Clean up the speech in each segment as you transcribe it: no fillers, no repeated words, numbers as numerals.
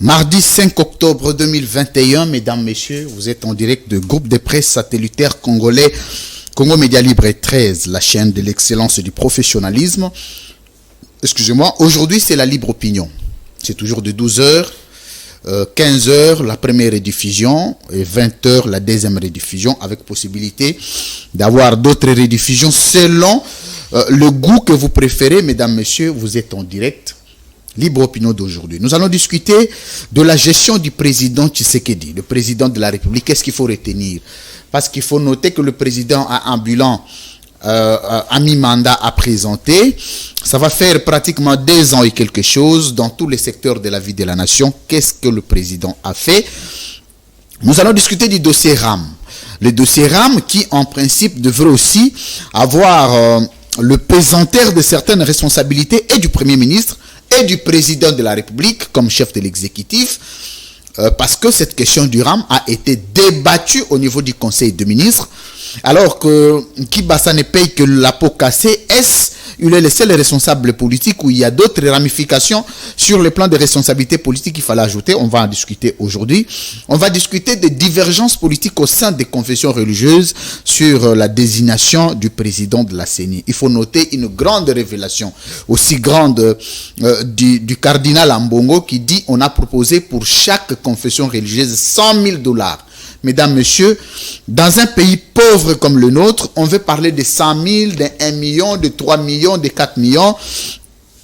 Mardi 5 octobre 2021, mesdames, messieurs, vous êtes en direct de groupe de presse satellitaire congolais Congo Média Libre 13, la chaîne de l'excellence et du professionnalisme. Excusez-moi, aujourd'hui c'est la libre opinion. C'est toujours de 12h, 15h la première rediffusion et 20h la deuxième rediffusion, avec possibilité d'avoir d'autres rediffusions selon le goût que vous préférez. Mesdames, messieurs, vous êtes en direct. Libre opinion d'aujourd'hui. Nous allons discuter de la gestion du président Tshisekedi, le président de la République. Qu'est-ce qu'il faut retenir? Parce qu'il faut noter que le président a un bilan à mi-mandat à présenter. Ça va faire pratiquement 2 ans et quelque chose dans tous les secteurs de la vie de la nation. Qu'est-ce que le président a fait? Nous allons discuter du dossier RAM. Le dossier RAM qui, en principe, devrait aussi avoir le pesanteur de certaines responsabilités et du Premier ministre et du président de la République comme chef de l'exécutif, parce que cette question du RAM a été débattue au niveau du Conseil des ministres, alors que Kibasa ne paye que la peau cassée. Il est le seul responsable politique où il y a d'autres ramifications sur le plan de responsabilité politique qu'il fallait ajouter. On va en discuter aujourd'hui. On va discuter des divergences politiques au sein des confessions religieuses sur la désignation du président de la CENI. Il faut noter une grande révélation, aussi grande du cardinal Ambongo, qui dit on a proposé pour chaque confession religieuse $100,000. Mesdames, messieurs, dans un pays pauvre comme le nôtre, on veut parler de 100 000, de 1 million, de 3 millions, de 4 millions.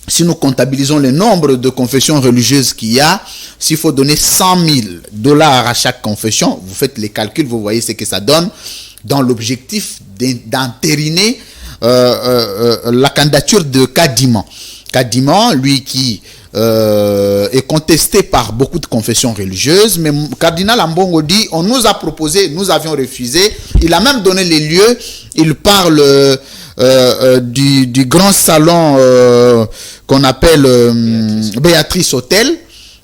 Si nous comptabilisons le nombre de confessions religieuses qu'il y a, s'il faut donner $100,000 à chaque confession, vous faites les calculs, vous voyez ce que ça donne, dans l'objectif d'entériner la candidature de Kadiman. Kadiman, lui qui est contesté par beaucoup de confessions religieuses, mais cardinal Ambongo dit on nous a proposé, nous avions refusé. Il a même donné les lieux. Il parle du grand salon qu'on appelle Béatrice Hôtel.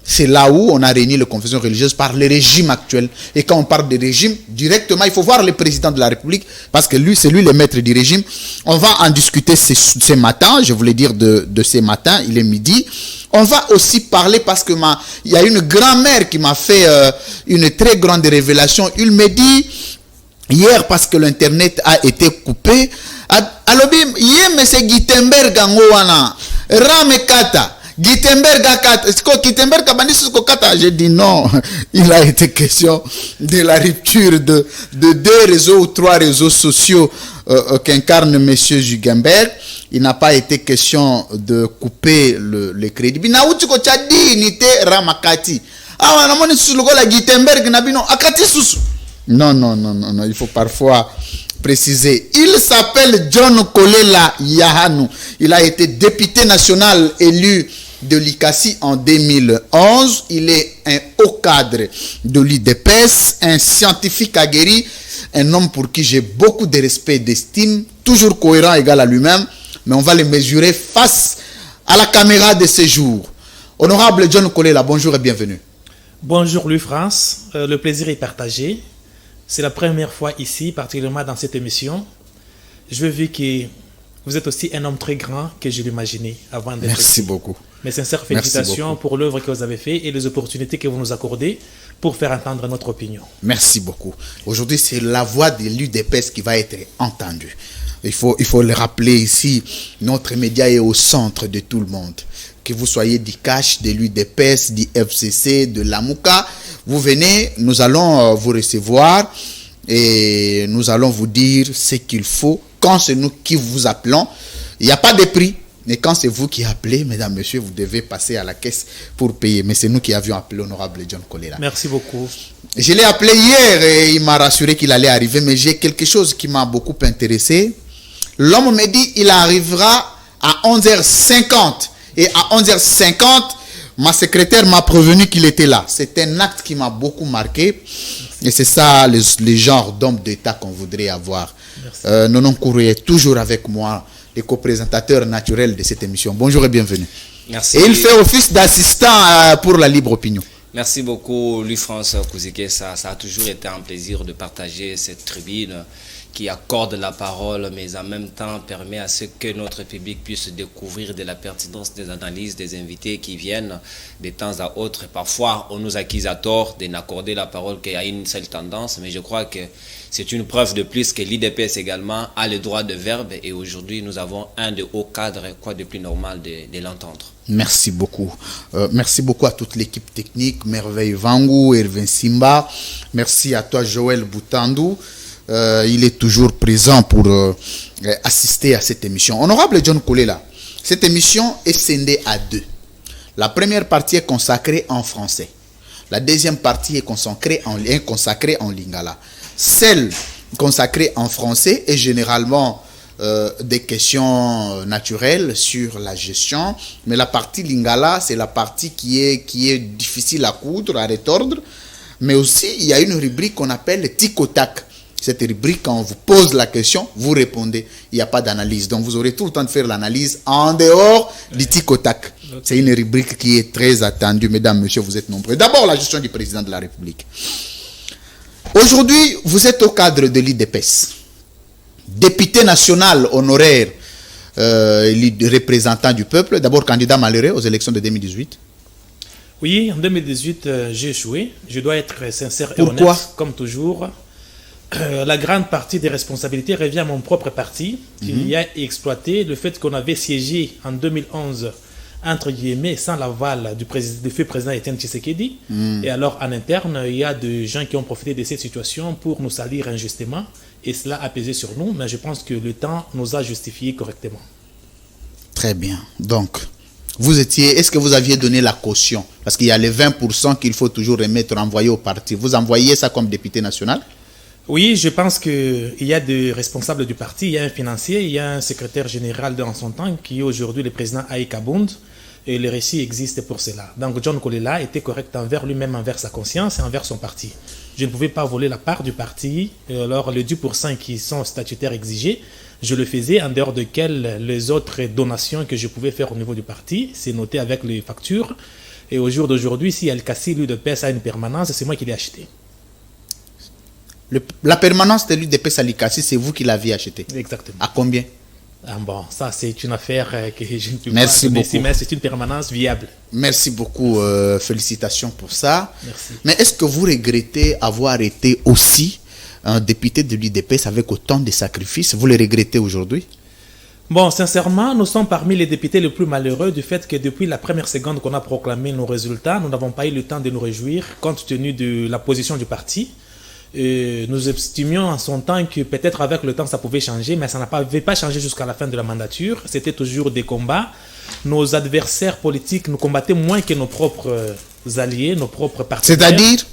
C'est là où on a réuni les confessions religieuses par le régime actuel. Et quand on parle de régime, directement, il faut voir le président de la République, parce que lui, c'est lui le maître du régime. On va en discuter ce matin, je voulais dire de ce matin, il est midi. On va aussi parler, parce que il y a une grand-mère qui m'a fait une très grande révélation. Il me dit, hier, parce que l'Internet a été coupé, alobi, hier, M. Guitenberg, Ramekata, Guitenberg Kata. J'ai dit non, il a été question de la rupture de 2 réseaux ou 3 réseaux sociaux qu'incarne M. Guitenberg. Il n'a pas été question de couper le crédit. Non, il faut parfois préciser. Il s'appelle John Kolela Yahanu. Il a été député national élu de l'ICASI en 2011. Il est un haut cadre de l'UDPS, un scientifique aguerri, un homme pour qui j'ai beaucoup de respect et d'estime, toujours cohérent, égal à lui-même, mais on va le mesurer face à la caméra de ces jours. Honorable John Kolela, bonjour et bienvenue. Bonjour Louis-France, le plaisir est partagé. C'est la première fois ici, particulièrement dans cette émission. Je veux dire que vous êtes aussi un homme très grand que je l'imaginais avant d'être Merci ici. beaucoup. Mes sincères félicitations pour l'œuvre que vous avez faite et les opportunités que vous nous accordez pour faire entendre notre opinion. Merci beaucoup. Aujourd'hui, c'est la voix de l'UDPS qui va être entendue. Il faut le rappeler ici, notre média est au centre de tout le monde. Que vous soyez du CACH, de l'UDPS, du FCC, de l'AMUCA, vous venez, nous allons vous recevoir et nous allons vous dire ce qu'il faut. Quand c'est nous qui vous appelons, il n'y a pas de prix. Mais quand c'est vous qui appelez, mesdames, messieurs, vous devez passer à la caisse pour payer. Mais c'est nous qui avions appelé l'honorable John Kolela. Merci beaucoup. Je l'ai appelé hier et il m'a rassuré qu'il allait arriver, mais j'ai quelque chose qui m'a beaucoup intéressé. L'homme me dit qu'il arrivera à 11h50. Et à 11h50, ma secrétaire m'a prévenu qu'il était là. C'est un acte qui m'a beaucoup marqué. Et c'est ça, les genres d'hommes d'État qu'on voudrait avoir. Nonon Kourou est toujours avec moi, le co-présentateur naturel de cette émission. Bonjour et bienvenue. Merci. Et il fait office d'assistant pour la libre opinion. Merci beaucoup, Louis-France Kouzike. Ça a toujours été un plaisir de partager cette tribune qui accorde la parole, mais en même temps permet à ce que notre public puisse découvrir de la pertinence des analyses des invités qui viennent de temps à autre. Parfois, on nous accuse à tort de n'accorder la parole qu'à une seule tendance, mais je crois que c'est une preuve de plus que l'IDPS également a le droit de verbe et aujourd'hui nous avons un de hauts cadres, quoi de plus normal de l'entendre. Merci beaucoup. Merci beaucoup à toute l'équipe technique, Merveille Vangou, Hervé Simba. Merci à toi Joël Boutandou. Il est toujours présent pour assister à cette émission. Honorable John Kolela, cette émission est scindée à deux. La première partie est consacrée en français. La deuxième partie est consacrée en lingala. Celle consacrée en français est généralement des questions naturelles sur la gestion, mais la partie lingala, c'est la partie qui est difficile à coudre, à retordre, mais aussi il y a une rubrique qu'on appelle tic au tac. Cette rubrique, quand on vous pose la question, vous répondez. Il n'y a pas d'analyse. Donc, vous aurez tout le temps de faire l'analyse en dehors du tic au tac. Okay. C'est une rubrique qui est très attendue. Mesdames, messieurs, vous êtes nombreux. D'abord, la gestion du président de la République. Aujourd'hui, vous êtes au cadre de l'IDPS. Député national honoraire, représentant du peuple. D'abord, candidat malheureux aux élections de 2018. Oui, en 2018, j'ai échoué. Je dois être sincère et Pourquoi? honnête, comme toujours. La grande partie des responsabilités revient à mon propre parti, qui a exploité le fait qu'on avait siégé en 2011, entre guillemets, sans l'aval du feu président Etienne Tshisekedi. Et alors, en interne, il y a des gens qui ont profité de cette situation pour nous salir injustement, et cela a pesé sur nous, mais je pense que le temps nous a justifié correctement. Très bien. Donc, est-ce que vous aviez donné la caution? Parce qu'il y a les 20% qu'il faut toujours remettre, envoyer au parti. Vous envoyez ça comme député national? Oui, je pense qu'il y a des responsables du parti, il y a un financier, il y a un secrétaire général dans son temps qui est aujourd'hui le président Aïka Bound et le récit existe pour cela. Donc John Kolela était correct envers lui-même, envers sa conscience et envers son parti. Je ne pouvais pas voler la part du parti, alors les 10% qui sont statutaires exigés, je le faisais en dehors de les autres donations que je pouvais faire au niveau du parti, c'est noté avec les factures. Et au jour d'aujourd'hui, si Al-Kassi, lui, de PES a une permanence, c'est moi qui l'ai acheté. La permanence de l'UDPS à l'ICASI, c'est vous qui l'aviez acheté. Exactement. À combien? Bon, ça c'est une affaire que je ne peux Merci pas donner beaucoup. ici, mais c'est une permanence viable. Merci beaucoup, félicitations pour ça. Merci. Mais est-ce que vous regrettez avoir été aussi un député de l'UDPS avec autant de sacrifices? Vous les regrettez aujourd'hui? Bon, sincèrement, nous sommes parmi les députés les plus malheureux du fait que depuis la première seconde qu'on a proclamé nos résultats, nous n'avons pas eu le temps de nous réjouir compte tenu de la position du parti. Nous estimions en son temps que peut-être avec le temps ça pouvait changer, mais ça n'avait pas changé jusqu'à la fin de la mandature. C'était toujours des combats. Nos adversaires politiques nous combattaient moins que nos propres alliés, nos propres partenaires. C'est-à-dire?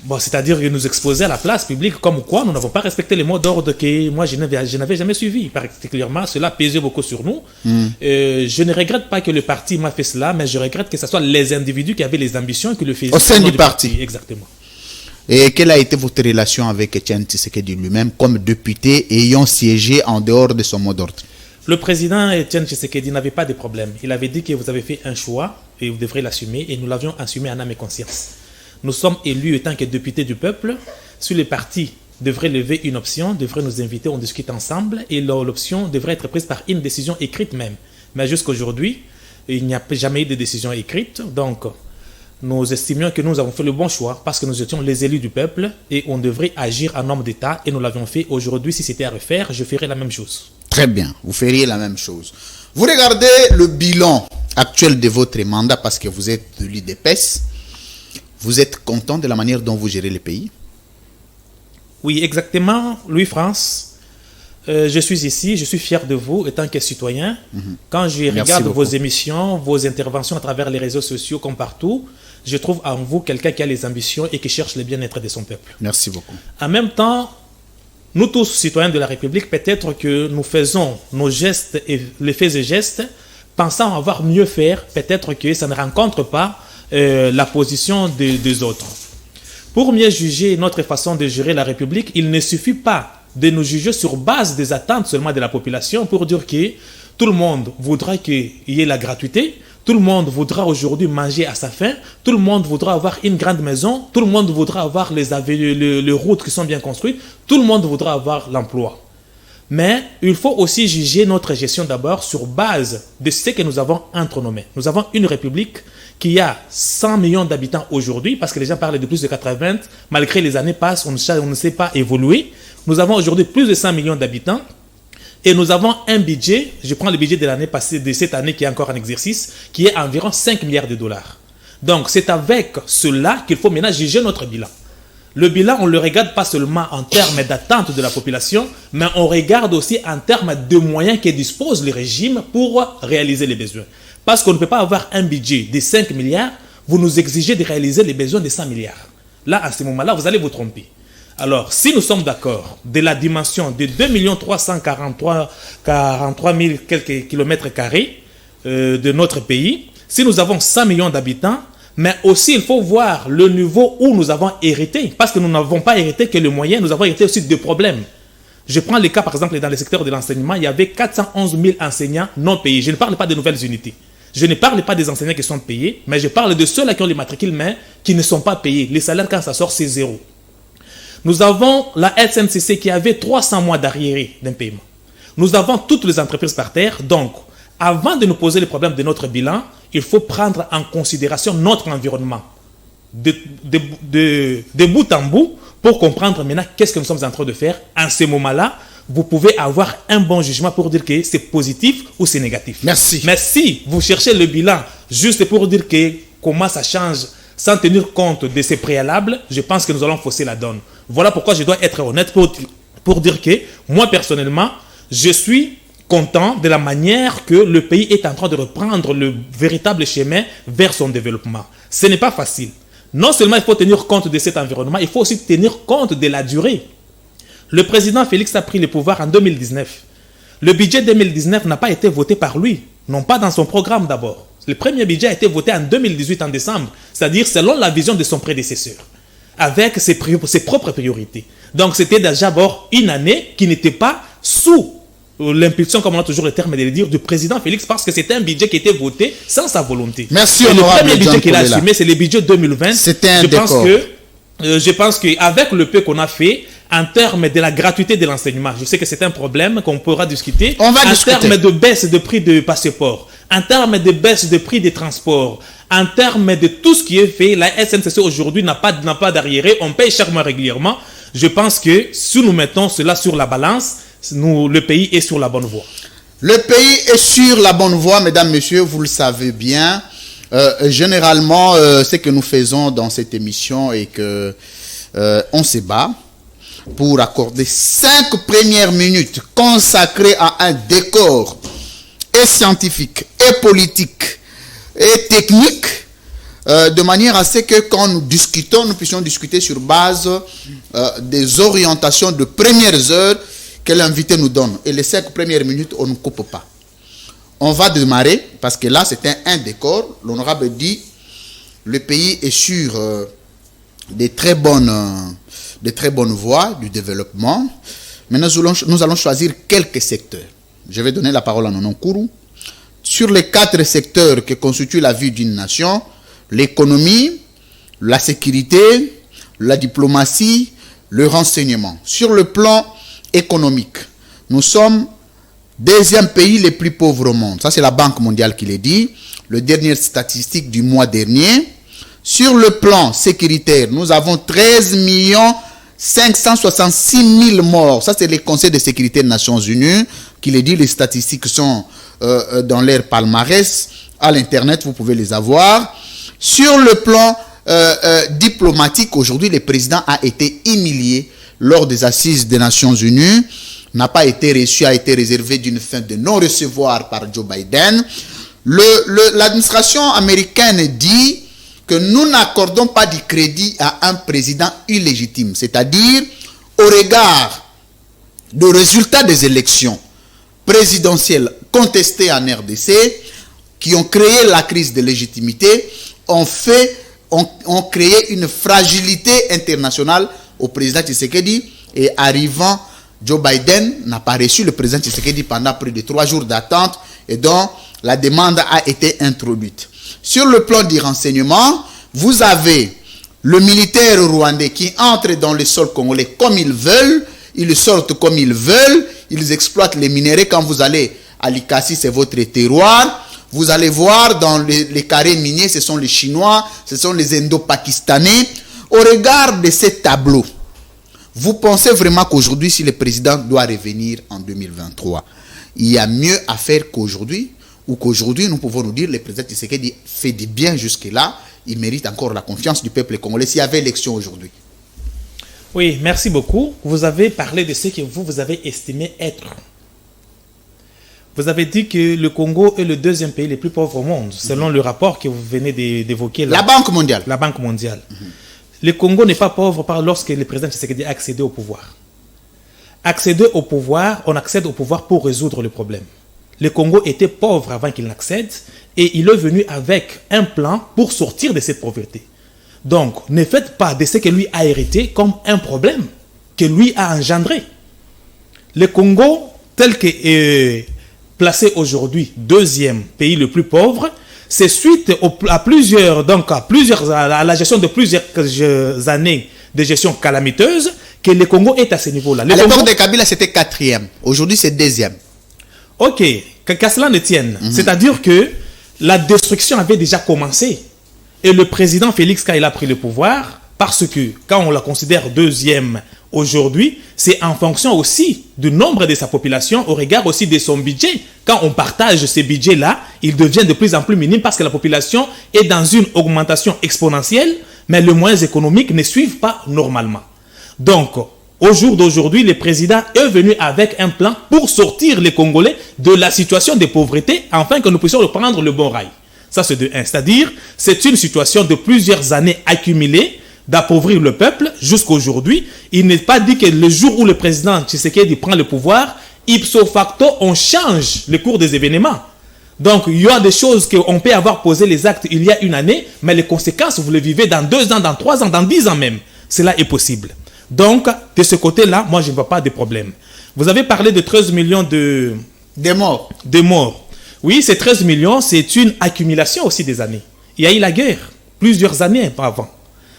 Bon, c'est-à-dire qu'ils nous exposaient à la place publique comme quoi nous n'avons pas respecté les mots d'ordre que moi je n'avais jamais suivis. Particulièrement, cela pesait beaucoup sur nous. Je ne regrette pas que le parti m'a fait cela, mais je regrette que ce soit les individus qui avaient les ambitions qui le faisaient. Au sein du parti. Exactement. Et quelle a été votre relation avec Etienne Tshisekedi lui-même comme député ayant siégé en dehors de son mot d'ordre? Le président Etienne Tshisekedi n'avait pas de problème. Il avait dit que vous avez fait un choix et vous devrez l'assumer et nous l'avions assumé en âme et conscience. Nous sommes élus en tant que députés du peuple. Si le parti devrait lever une option, devrait nous inviter, on discute ensemble et l'option devrait être prise par une décision écrite même. Mais jusqu'à aujourd'hui, il n'y a jamais eu de décision écrite. Donc, nous estimions que nous avons fait le bon choix parce que nous étions les élus du peuple et on devrait agir en homme d'État et nous l'avions fait. Aujourd'hui, si c'était à refaire, je ferais la même chose. Très bien, vous feriez la même chose. Vous regardez le bilan actuel de votre mandat parce que vous êtes de l'UDPS. Vous êtes content de la manière dont vous gérez le pays? Oui, exactement. Louis-France, je suis ici, je suis fier de vous en tant que citoyen. Quand je regarde vos émissions, vos interventions à travers les réseaux sociaux comme partout, je trouve en vous quelqu'un qui a les ambitions et qui cherche le bien-être de son peuple. Merci beaucoup. En même temps, nous tous, citoyens de la République, peut-être que nous faisons nos gestes et les faits et gestes, pensant avoir mieux faire, peut-être que ça ne rencontre pas la position des autres. Pour mieux juger notre façon de gérer la République, il ne suffit pas de nous juger sur base des attentes seulement de la population pour dire que tout le monde voudra qu'il y ait la gratuité, Tout le monde voudra aujourd'hui manger à sa faim. Tout le monde voudra avoir une grande maison. Tout le monde voudra avoir les routes qui sont bien construites. Tout le monde voudra avoir l'emploi. Mais il faut aussi juger notre gestion d'abord sur base de ce que nous avons entre nos mains. Nous avons une république qui a 100 millions d'habitants aujourd'hui, parce que les gens parlent de plus de 80. Malgré les années passent, on ne sait pas évoluer. Nous avons aujourd'hui plus de 100 millions d'habitants. Et nous avons un budget, je prends le budget de l'année passée, de cette année qui est encore en exercice, qui est environ 5 milliards de dollars. Donc c'est avec cela qu'il faut maintenant juger notre bilan. Le bilan, on ne le regarde pas seulement en termes d'attente de la population, mais on regarde aussi en termes de moyens que dispose le régime pour réaliser les besoins. Parce qu'on ne peut pas avoir un budget de 5 milliards, vous nous exigez de réaliser les besoins de 100 milliards. Là, à ce moment-là, vous allez vous tromper. Alors, si nous sommes d'accord de la dimension de 2 343 000 quelques kilomètres carrés de notre pays, si nous avons 100 millions d'habitants, mais aussi il faut voir le niveau où nous avons hérité, parce que nous n'avons pas hérité que le moyen, nous avons hérité aussi de problèmes. Je prends le cas, par exemple, dans le secteur de l'enseignement, il y avait 411 000 enseignants non payés. Je ne parle pas des nouvelles unités. Je ne parle pas des enseignants qui sont payés, mais je parle de ceux-là qui ont les matricules, mais qui ne sont pas payés. Les salaires, quand ça sort, c'est zéro. Nous avons la SNCC qui avait 300 mois d'arriéré d'un paiement. Nous avons toutes les entreprises par terre. Donc, avant de nous poser le problème de notre bilan, il faut prendre en considération notre environnement de bout en bout pour comprendre maintenant qu'est-ce que nous sommes en train de faire. En ce moment-là, vous pouvez avoir un bon jugement pour dire que c'est positif ou c'est négatif. Merci. Mais si vous cherchez le bilan juste pour dire que comment ça change sans tenir compte de ces préalables, je pense que nous allons fausser la donne. Voilà pourquoi je dois être honnête pour dire que moi personnellement, je suis content de la manière que le pays est en train de reprendre le véritable chemin vers son développement. Ce n'est pas facile. Non seulement il faut tenir compte de cet environnement, il faut aussi tenir compte de la durée. Le président Félix a pris le pouvoir en 2019. Le budget 2019 n'a pas été voté par lui, non pas dans son programme d'abord. Le premier budget a été voté en 2018 en décembre, c'est-à-dire selon la vision de son prédécesseur, avec ses propres priorités. Donc c'était déjà d'abord une année qui n'était pas sous l'impulsion, comme on a toujours le terme de le dire, du président Félix, parce que c'était un budget qui était voté sans sa volonté. Merci, et le premier budget qu'il a assumé, c'est le budget 2020. C'était un décor. Je pense qu'avec le peu qu'on a fait, en termes de la gratuité de l'enseignement, je sais que c'est un problème qu'on pourra discuter. On va discuter. En termes de baisse de prix de passeport, en termes de baisse de prix des transports, en termes de tout ce qui est fait, la SNCC aujourd'hui n'a pas d'arriéré, on paye chaque mois régulièrement. Je pense que si nous mettons cela sur la balance, le pays est sur la bonne voie. Le pays est sur la bonne voie, mesdames, messieurs, vous le savez bien. Généralement, ce que nous faisons dans cette émission est que on se bat pour accorder 5 premières minutes consacrées à un décor et scientifique, et politique, et technique, de manière à ce que quand nous discutons, nous puissions discuter sur base des orientations de premières heures que l'invité nous donne. Et les 5 premières minutes, on ne coupe pas. On va démarrer, parce que là, c'était un décor. L'honorable dit, le pays est sur des très bonnes voies du développement. Mais nous allons choisir quelques secteurs. Je vais donner la parole à Nonon Kourou. Sur les 4 secteurs qui constituent la vie d'une nation, l'économie, la sécurité, la diplomatie, le renseignement. Sur le plan économique, nous sommes deuxième pays les plus pauvres au monde. Ça, c'est la Banque mondiale qui l'a dit. Le dernier statistique du mois dernier. Sur le plan sécuritaire, nous avons 13 566 000 morts. Ça, c'est le Conseil de sécurité des Nations Unies qui l'a dit. Les statistiques sont dans leur palmarès. À l'Internet, vous pouvez les avoir. Sur le plan diplomatique, aujourd'hui, le président a été humilié lors des assises des Nations Unies. N'a pas été reçu, a été réservé d'une fin de non-recevoir par Joe Biden. L'administration américaine dit que nous n'accordons pas du crédit à un président illégitime, c'est-à-dire au regard du résultat des élections présidentielles contestées en RDC, qui ont créé la crise de légitimité, ont créé une fragilité internationale au président Tshisekedi, et arrivant Joe Biden n'a pas reçu le président Tshisekedi pendant plus de 3 jours d'attente, et donc la demande a été introduite. Sur le plan du renseignement, vous avez le militaire rwandais qui entre dans le sol congolais comme ils veulent, ils sortent comme ils veulent, ils exploitent les minéraux. Quand vous allez à Likasi, c'est votre terroir. Vous allez voir dans les carrés miniers, ce sont les Chinois, ce sont les Indo-Pakistanais. Au regard de ces tableaux, vous pensez vraiment qu'aujourd'hui, si le président doit revenir en 2023, il y a mieux à faire qu'aujourd'hui, ou qu'aujourd'hui, nous pouvons nous dire, le président Tshisekedi fait du bien jusque-là, il mérite encore la confiance du peuple congolais s'il y avait élection aujourd'hui? Oui, merci beaucoup. Vous avez parlé de ce que vous avez estimé être. Vous avez dit que le Congo est le deuxième pays le plus pauvre au monde, selon le rapport que vous venez d'évoquer là. La Banque mondiale. La Banque mondiale. Le Congo n'est pas pauvre lorsque le président Tshisekedi a accédé au pouvoir. Accéder au pouvoir, on accède au pouvoir pour résoudre le problème. Le Congo était pauvre avant qu'il n'accède et il est venu avec un plan pour sortir de cette pauvreté. Donc, ne faites pas de ce que lui a hérité comme un problème que lui a engendré. Le Congo, tel que placé aujourd'hui deuxième pays le plus pauvre, c'est suite à la gestion de plusieurs années de gestion calamiteuse que le Congo est à ce niveau-là. À l'époque de Kabila, c'était quatrième. Aujourd'hui, c'est deuxième. Ok, qu'à cela ne tienne. C'est-à-dire que la destruction avait déjà commencé. Et le président Félix, quand il a pris le pouvoir, parce que quand on la considère deuxième aujourd'hui, c'est en fonction aussi du nombre de sa population, au regard aussi de son budget. Quand on partage ces budgets-là, il devient de plus en plus minime parce que la population est dans une augmentation exponentielle, mais les moyens économiques ne suivent pas normalement. Donc, au jour d'aujourd'hui, le président est venu avec un plan pour sortir les Congolais de la situation de pauvreté, afin que nous puissions reprendre le bon rail. Ça, c'est de un. C'est-à-dire, c'est une situation de plusieurs années accumulées d'appauvrir le peuple jusqu'à aujourd'hui. Il n'est pas dit que le jour où le président Tshisekedi prend le pouvoir, ipso facto, on change le cours des événements. Donc, il y a des choses qu'on peut avoir posé les actes il y a une année, mais les conséquences, vous les vivez dans 2 ans, dans 3 ans, dans 10 ans même. Cela est possible. Donc, de ce côté-là, moi, je ne vois pas de problème. Vous avez parlé de 13 millions de morts. De morts. Oui, ces 13 millions, c'est une accumulation aussi des années. Il y a eu la guerre, plusieurs années avant.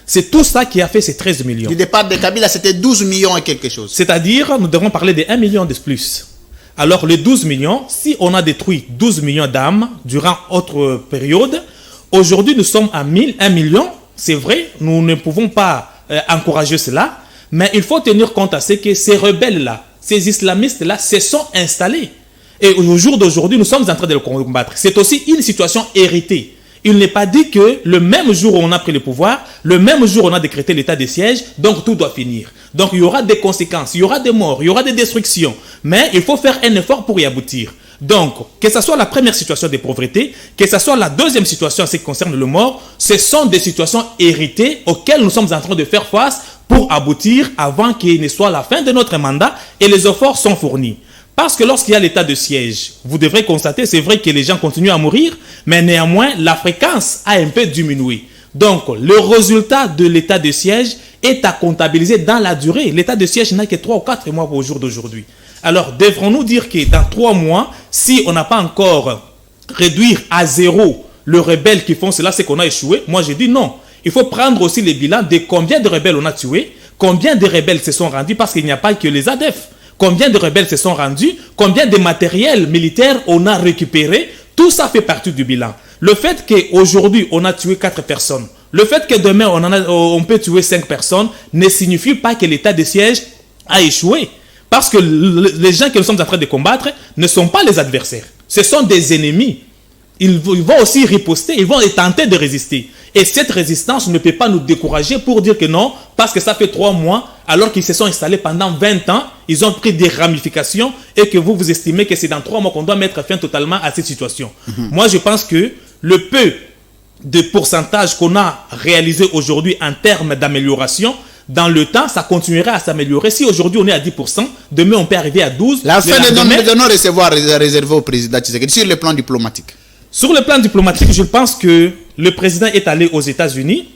C'est tout ça qui a fait ces 13 millions. Du départ de Kabila, c'était 12 millions et quelque chose. C'est-à-dire, nous devons parler de 1 million de plus. Alors, les 12 millions, si on a détruit 12 millions d'âmes durant autre période, aujourd'hui, nous sommes à 1 million. C'est vrai, nous ne pouvons pas encourager cela, mais il faut tenir compte à ce que ces rebelles-là, ces islamistes-là, se sont installés. Et au jour d'aujourd'hui, nous sommes en train de le combattre. C'est aussi une situation héritée. Il n'est pas dit que le même jour où on a pris le pouvoir, le même jour où on a décrété l'état de siège, donc tout doit finir. Donc il y aura des conséquences, il y aura des morts, il y aura des destructions. Mais il faut faire un effort pour y aboutir. Donc, que ce soit la première situation de pauvreté, que ce soit la deuxième situation en ce qui concerne le mort, ce sont des situations héritées auxquelles nous sommes en train de faire face pour aboutir avant qu'il ne soit la fin de notre mandat et les efforts sont fournis. Parce que lorsqu'il y a l'état de siège, vous devrez constater, c'est vrai que les gens continuent à mourir, mais néanmoins, la fréquence a un peu diminué. Donc, le résultat de l'état de siège est à comptabiliser dans la durée. L'état de siège n'a que 3 ou 4 mois au jour d'aujourd'hui. Alors, devrons-nous dire que dans 3 mois, si on n'a pas encore réduit à 0 le rebelle qui font cela, c'est qu'on a échoué? Moi, je dis non. Il faut prendre aussi les bilans de combien de rebelles on a tués, combien de rebelles se sont rendus, parce qu'il n'y a pas que les ADF. Combien de rebelles se sont rendus, combien de matériel militaire on a récupéré, tout ça fait partie du bilan. Le fait qu'aujourd'hui on a tué 4 personnes, le fait que demain on peut tuer 5 personnes, ne signifie pas que l'état de siège a échoué. Parce que les gens que nous sommes en train de combattre ne sont pas les adversaires, ce sont des ennemis. Ils vont aussi riposter, ils vont tenter de résister. Et cette résistance ne peut pas nous décourager pour dire que non, parce que ça fait 3 mois, alors qu'ils se sont installés pendant 20 ans, ils ont pris des ramifications et que vous estimez que c'est dans 3 mois qu'on doit mettre fin totalement à cette situation. Moi, je pense que le peu de pourcentage qu'on a réalisé aujourd'hui en termes d'amélioration, dans le temps, ça continuera à s'améliorer. Si aujourd'hui on est à 10%, demain on peut arriver à 12%. La fin de non-recevoir réservée au président Tshisekedi sur le plan diplomatique. Sur le plan diplomatique, je pense que le président est allé aux États-Unis.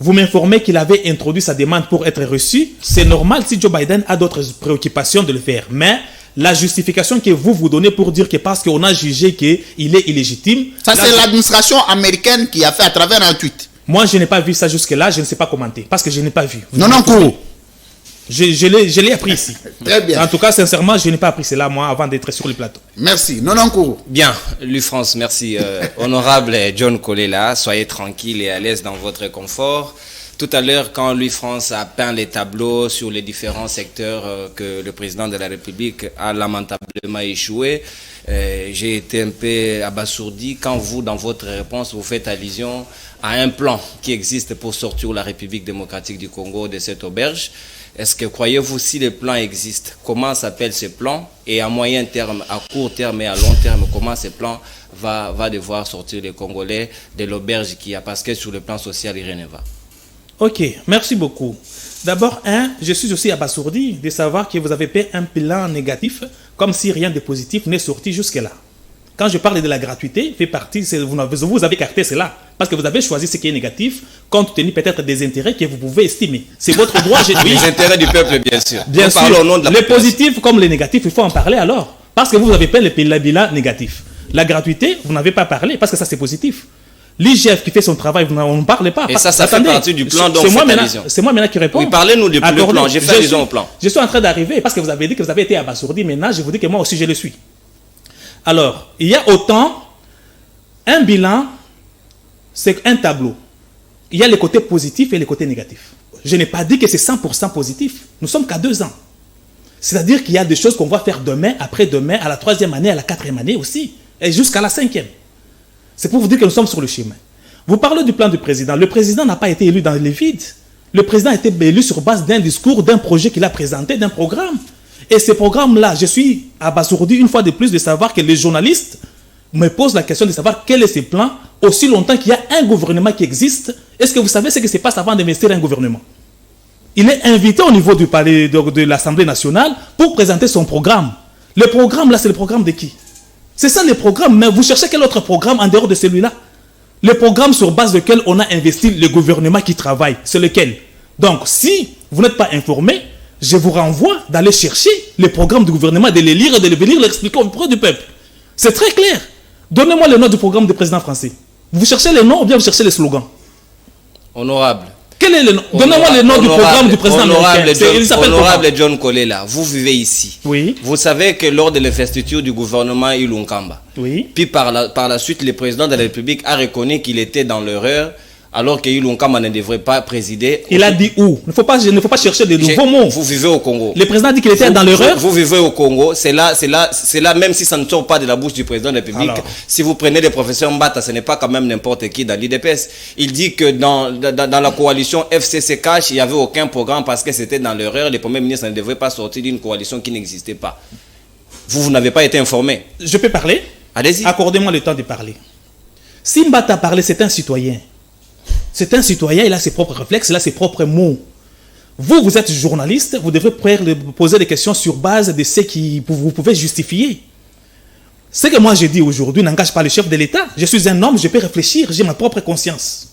Vous m'informez qu'il avait introduit sa demande pour être reçu. C'est normal si Joe Biden a d'autres préoccupations de le faire. Mais la justification que vous donnez pour dire que parce qu'on a jugé qu'il est illégitime... Ça, c'est l'administration américaine qui a fait à travers un tweet. Moi, je n'ai pas vu ça jusque-là, je ne sais pas commenter, parce que je n'ai pas vu. Non, non, Kourou. Je l'ai appris ici. Très bien. En tout cas, sincèrement, je n'ai pas appris cela, moi, avant d'être sur le plateau. Merci. Non, non, Kourou. Bien, Louis-France, merci. Honorable John Kolela, soyez tranquille et à l'aise dans votre confort. Tout à l'heure, quand Louis-France a peint les tableaux sur les différents secteurs que le président de la République a lamentablement échoué, j'ai été un peu abasourdi quand vous, dans votre réponse, vous faites allusion à un plan qui existe pour sortir la République démocratique du Congo de cette auberge. Est-ce que croyez-vous, si le plan existe, comment s'appelle ce plan? Et à moyen terme, à court terme et à long terme, comment ce plan va devoir sortir les Congolais de l'auberge qu'il y a? Parce que sur le plan social, rien ne va. Ok, merci beaucoup. D'abord, je suis aussi abasourdi de savoir que vous avez fait un bilan négatif, comme si rien de positif n'est sorti jusque-là. Quand je parle de la gratuité, fait partie, vous avez carté cela, parce que vous avez choisi ce qui est négatif, compte tenu peut-être des intérêts que vous pouvez estimer. C'est votre droit. Les intérêts du peuple, bien sûr. Bien sûr. Au nom de les positifs comme les négatifs, il faut en parler alors. Parce que vous avez fait le bilan négatif. La gratuité, vous n'avez pas parlé, parce que ça c'est positif. L'IGF qui fait son travail, on ne parle pas. Et ça fait partie du plan dont vous faites allusion. C'est moi maintenant qui réponds. Oui, parlez-nous du plan. J'ai fait allusion au plan. Je suis en train d'arriver parce que vous avez dit que vous avez été abasourdi. Maintenant, je vous dis que moi aussi, je le suis. Alors, il y a autant un bilan, c'est un tableau. Il y a les côtés positifs et les côtés négatifs. Je n'ai pas dit que c'est 100% positif. Nous sommes qu'à 2 ans. C'est-à-dire qu'il y a des choses qu'on va faire demain, après-demain, à la 3e année, à la 4e année aussi, et jusqu'à la 5e. C'est pour vous dire que nous sommes sur le chemin. Vous parlez du plan du président. Le président n'a pas été élu dans les vides. Le président a été élu sur base d'un discours, d'un projet qu'il a présenté, d'un programme. Et ce programme-là, je suis abasourdi une fois de plus de savoir que les journalistes me posent la question de savoir quel est ce plan aussi longtemps qu'il y a un gouvernement qui existe. Est-ce que vous savez ce qui se passe avant d'investir un gouvernement? Il est invité au niveau du palais de l'Assemblée nationale pour présenter son programme. Le programme là, c'est le programme de qui? C'est ça le programme, mais vous cherchez quel autre programme en dehors de celui-là? Le programme sur base duquel on a investi le gouvernement qui travaille, c'est lequel? Donc, si vous n'êtes pas informé, je vous renvoie d'aller chercher les programmes du gouvernement, de les lire et de les venir l'expliquer auprès du peuple. C'est très clair. Donnez-moi le nom du programme du président français. Vous cherchez les noms ou bien vous cherchez les slogans? Honorable. Quel est le nom? Donnez-moi le nom du programme du président américain. Honorable John Kolela, vous vivez ici. Oui. Vous savez que lors de l'investiture du gouvernement Ilunkamba, oui. Puis par la suite, le président de la République a reconnu qu'il était dans l'erreur, alors que Ilunkamba ne devrait pas présider. Il a dit où? Il ne faut pas chercher de nouveaux mots. Vous vivez au Congo. Le président dit qu'il était dans l'erreur. Vous vivez au Congo. C'est là, même si ça ne sort pas de la bouche du président de la République. Alors, si vous prenez le professeur Mbata, ce n'est pas quand même n'importe qui dans l'IDPS. Il dit que dans la coalition FCC Cash, il n'y avait aucun programme parce que c'était dans l'erreur. Le Premier ministre ne devrait pas sortir d'une coalition qui n'existait pas. Vous n'avez pas été informé. Je peux parler? Allez-y. Accordez-moi le temps de parler. Si Mbata a parlé, c'est un citoyen. C'est un citoyen, il a ses propres réflexes, il a ses propres mots. Vous êtes journaliste, vous devrez poser des questions sur base de ce que vous pouvez justifier. Ce que moi je dis aujourd'hui n'engage pas le chef de l'État. Je suis un homme, je peux réfléchir, j'ai ma propre conscience.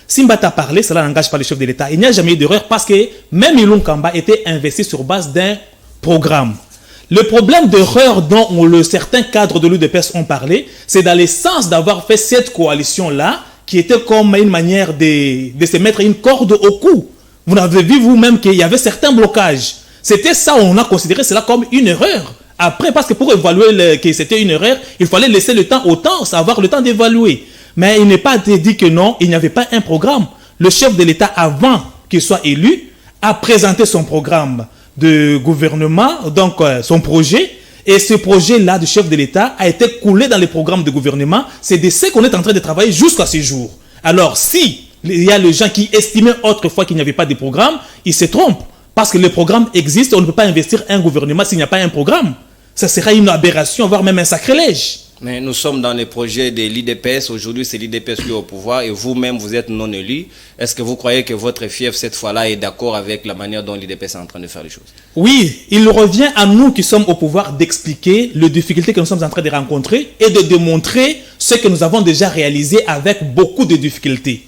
Si Mbata a parlé, cela n'engage pas le chef de l'État. Il n'y a jamais eu d'erreur parce que même Ilunkamba était investi sur base d'un programme. Le problème d'erreur dont certains cadres de l'UDPS ont parlé, c'est dans le sens d'avoir fait cette coalition-là qui était comme une manière de se mettre une corde au cou. Vous avez vu vous-même qu'il y avait certains blocages. C'était ça, on a considéré cela comme une erreur. Après, parce que pour évaluer que c'était une erreur, il fallait laisser le temps au temps, avoir le temps d'évaluer. Mais il n'est pas dit que non, il n'y avait pas un programme. Le chef de l'État, avant qu'il soit élu, a présenté son programme de gouvernement, donc son projet. Et ce projet-là du chef de l'État a été coulé dans les programmes de gouvernement. C'est de ce qu'on est en train de travailler jusqu'à ce jour. Alors, si il y a les gens qui estimaient autrefois qu'il n'y avait pas de programme, ils se trompent. Parce que le programme existe, on ne peut pas investir un gouvernement s'il n'y a pas un programme. Ça sera une aberration, voire même un sacrilège. Mais nous sommes dans les projets de l'IDPS. Aujourd'hui, c'est l'IDPS qui est au pouvoir et vous-même, vous êtes non élu. Est-ce que vous croyez que votre fief, cette fois-là, est d'accord avec la manière dont l'IDPS est en train de faire les choses? Oui, il revient à nous qui sommes au pouvoir d'expliquer les difficultés que nous sommes en train de rencontrer et de démontrer ce que nous avons déjà réalisé avec beaucoup de difficultés.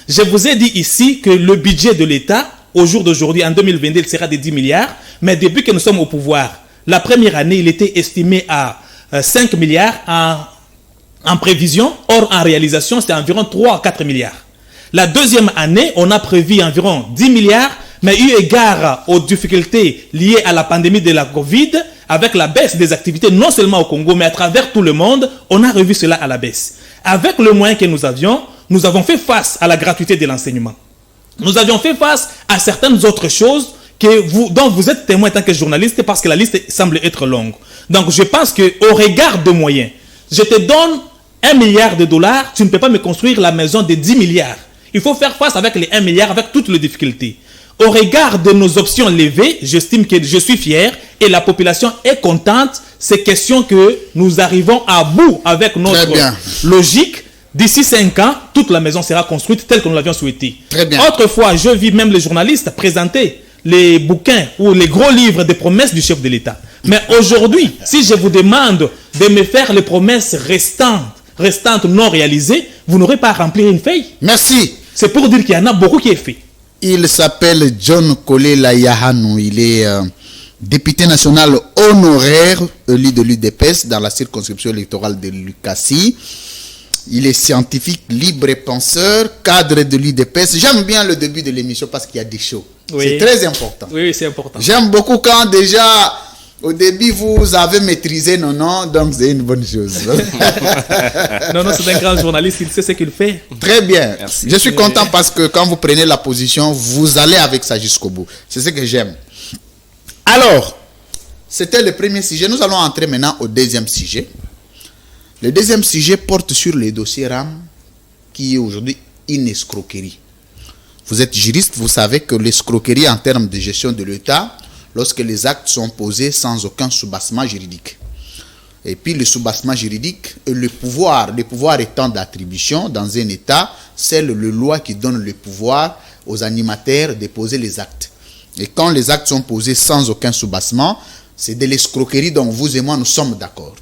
Je vous ai dit ici que le budget de l'État, au jour d'aujourd'hui, en 2022, il sera de 10 milliards. Mais depuis que nous sommes au pouvoir, La première année, il était estimé à 5 milliards en prévision. Or, en réalisation, c'était environ 3 à 4 milliards. La deuxième année, on a prévu environ 10 milliards, mais eu égard aux difficultés liées à la pandémie de la Covid, avec la baisse des activités, non seulement au Congo, mais à travers tout le monde, on a revu cela à la baisse. Avec le moyen que nous avions, nous avons fait face à la gratuité de l'enseignement. Nous avions fait face à certaines autres choses dont vous êtes témoin en tant que journaliste, parce que la liste semble être longue. Donc, je pense qu'au regard de moyens, je te donne 1 milliard de dollars, tu ne peux pas me construire la maison de 10 milliards. Il faut faire face avec les 1 milliard, avec toutes les difficultés. Au regard de nos options levées, j'estime que je suis fier et la population est contente. C'est question que nous arrivons à bout avec notre logique. D'ici 5 ans, toute la maison sera construite telle que nous l'avions souhaité. Très bien. Autrefois, je vis même les journalistes présenter les bouquins ou les gros livres des promesses du chef de l'État. Mais aujourd'hui, si je vous demande de me faire les promesses restantes non réalisées, vous n'aurez pas à remplir une feuille. Merci. C'est pour dire qu'il y en a beaucoup qui est fait. Il s'appelle John Kolela Yahanou. Il est député national honoraire élu de l'UDPS dans la circonscription électorale de Lukassi. Il est scientifique, libre et penseur, cadre de l'UDPS. J'aime bien le début de l'émission parce qu'il y a des shows. Oui. C'est très important. Oui, c'est important. J'aime beaucoup quand déjà, au début, vous avez maîtrisé nos noms, donc c'est une bonne chose. Non, c'est un grand journaliste, il sait ce qu'il fait. Très bien. Merci. Je suis content parce que quand vous prenez la position, vous allez avec ça jusqu'au bout. C'est ce que j'aime. Alors, c'était le premier sujet. Nous allons entrer maintenant au deuxième sujet. Le deuxième sujet porte sur le dossier RAM, qui est aujourd'hui une escroquerie. Vous êtes juriste, vous savez que l'escroquerie en termes de gestion de l'État, lorsque les actes sont posés sans aucun soubassement juridique. Et puis le soubassement juridique, le pouvoir étant d'attribution dans un État, c'est la loi qui donne le pouvoir aux animateurs de poser les actes. Et quand les actes sont posés sans aucun soubassement, c'est de l'escroquerie dont vous et moi nous sommes d'accord.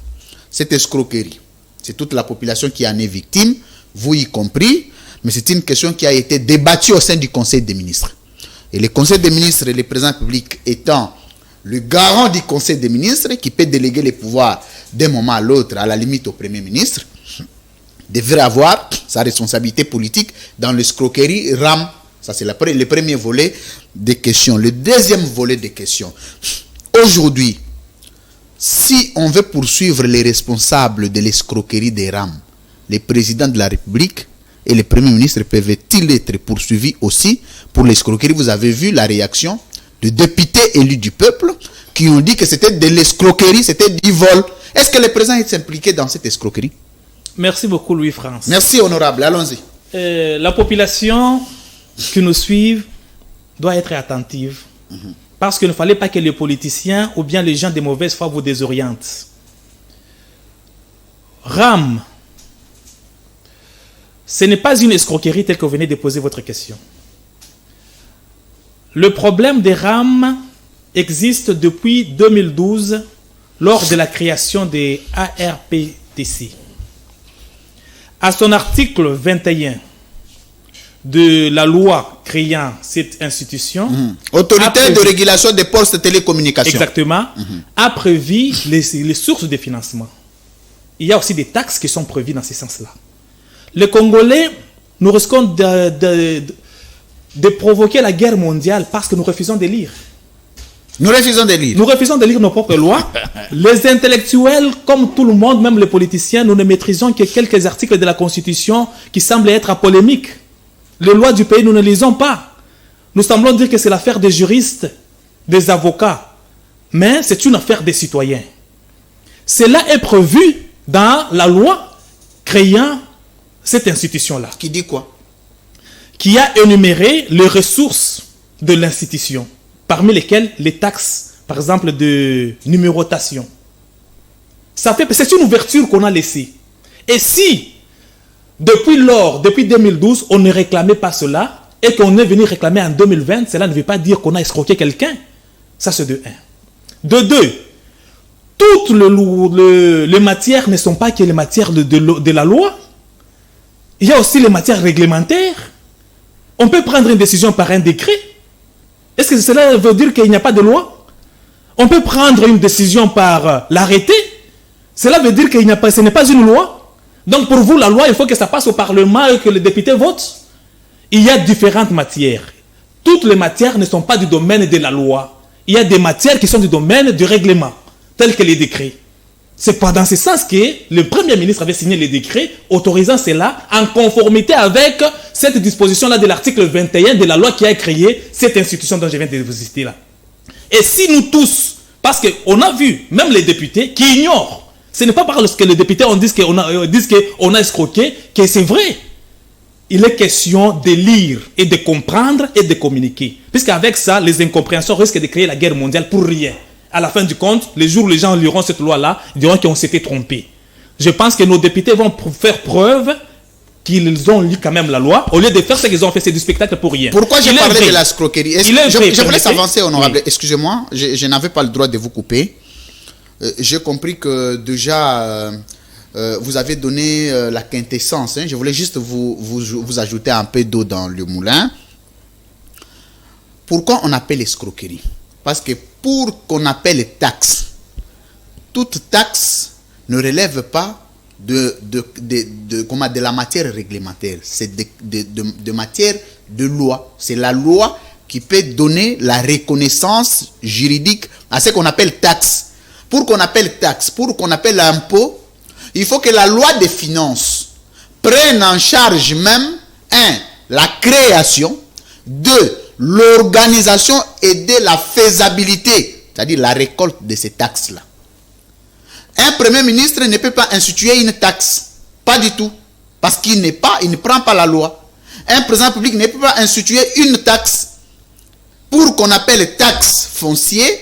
Cette escroquerie, c'est toute la population qui en est victime, vous y compris, mais c'est une question qui a été débattue au sein du Conseil des ministres. Et le Conseil des ministres et le président public étant le garant du Conseil des ministres, qui peut déléguer les pouvoirs d'un moment à l'autre, à la limite au Premier ministre, devrait avoir sa responsabilité politique dans l'escroquerie RAM. Ça, c'est le premier volet des questions. Le deuxième volet des questions. Aujourd'hui, si on veut poursuivre les responsables de l'escroquerie des RAM, les présidents de la République et les premiers ministres peuvent-ils être poursuivis aussi pour l'escroquerie? Vous avez vu la réaction de députés élus du peuple qui ont dit que c'était de l'escroquerie, c'était du vol. Est-ce que le président est impliqué dans cette escroquerie? Merci beaucoup, Louis-France. Merci, honorable. Allons-y. La population qui nous suit doit être attentive. Parce qu'il ne fallait pas que les politiciens ou bien les gens de mauvaise foi vous désorientent. RAM, ce n'est pas une escroquerie telle que vous venez de poser votre question. Le problème des RAM existe depuis 2012 lors de la création des ARPTC. À son article 21 de la loi créant cette institution, Autorité de régulation des postes de télécommunications. Exactement, a prévu les sources de financement. Il y a aussi des taxes qui sont prévues dans ce sens-là. Les Congolais, nous risquons de provoquer la guerre mondiale parce que nous refusons de lire. Nous refusons de lire. Nous refusons de lire nos propres lois. Les intellectuels, comme tout le monde, même les politiciens, nous ne maîtrisons que quelques articles de la Constitution qui semblent être polémiques. Les lois du pays, nous ne lisons pas. Nous semblons dire que c'est l'affaire des juristes, des avocats. Mais c'est une affaire des citoyens. Cela est prévu dans la loi créant cette institution-là. Qui dit quoi? Qui a énuméré les ressources de l'institution, parmi lesquelles les taxes, par exemple, de numérotation. C'est une ouverture qu'on a laissée. Et si, depuis 2012, on ne réclamait pas cela, et qu'on est venu réclamer en 2020, cela ne veut pas dire qu'on a escroqué quelqu'un. Ça, c'est de 1. De 2, toutes les matières ne sont pas que les matières de la loi. Il y a aussi les matières réglementaires. On peut prendre une décision par un décret. Est-ce que cela veut dire qu'il n'y a pas de loi? On peut prendre une décision par l'arrêté. Cela veut dire qu'il n'y a pas, ce n'est pas une loi. Donc pour vous, la loi, il faut que ça passe au Parlement et que les députés votent. Il y a différentes matières. Toutes les matières ne sont pas du domaine de la loi. Il y a des matières qui sont du domaine du règlement, tels que les décrets. C'est pas dans ce sens que le Premier ministre avait signé les décrets autorisant cela en conformité avec cette disposition-là de l'article 21 de la loi qui a créé cette institution dont je viens de vous citer là. Et si nous tous, parce qu'on a vu, même les députés qui ignorent, ce n'est pas parce que les députés disent qu'on a escroqué que c'est vrai. Il est question de lire et de comprendre et de communiquer. Puisqu'avec ça, les incompréhensions risquent de créer la guerre mondiale pour rien. À la fin du compte, les jours où les gens liront cette loi-là, ils diront qu'on s'était trompé. Je pense que nos députés vont faire preuve qu'ils ont lu quand même la loi, au lieu de faire ce qu'ils ont fait, c'est du spectacle pour rien. Pourquoi j'ai parlé de la escroquerie? Je voulais s'avancer, honorable. Oui. Excusez-moi, je n'avais pas le droit de vous couper. J'ai compris que déjà, vous avez donné la quintessence. Hein. Je voulais juste vous ajouter un peu d'eau dans le moulin. Pourquoi on appelle escroquerie? Parce que pour qu'on appelle taxe, toute taxe ne relève pas de la matière réglementaire, c'est de matière de loi. C'est la loi qui peut donner la reconnaissance juridique à ce qu'on appelle taxe. Pour qu'on appelle taxe, pour qu'on appelle impôt, il faut que la loi des finances prenne en charge même, 1, la création, 2, l'organisation et de la faisabilité, c'est-à-dire la récolte de ces taxes-là. Un premier ministre ne peut pas instituer une taxe, pas du tout, parce qu'il ne prend pas la loi. Un président public ne peut pas instituer une taxe. Pour qu'on appelle taxe foncière,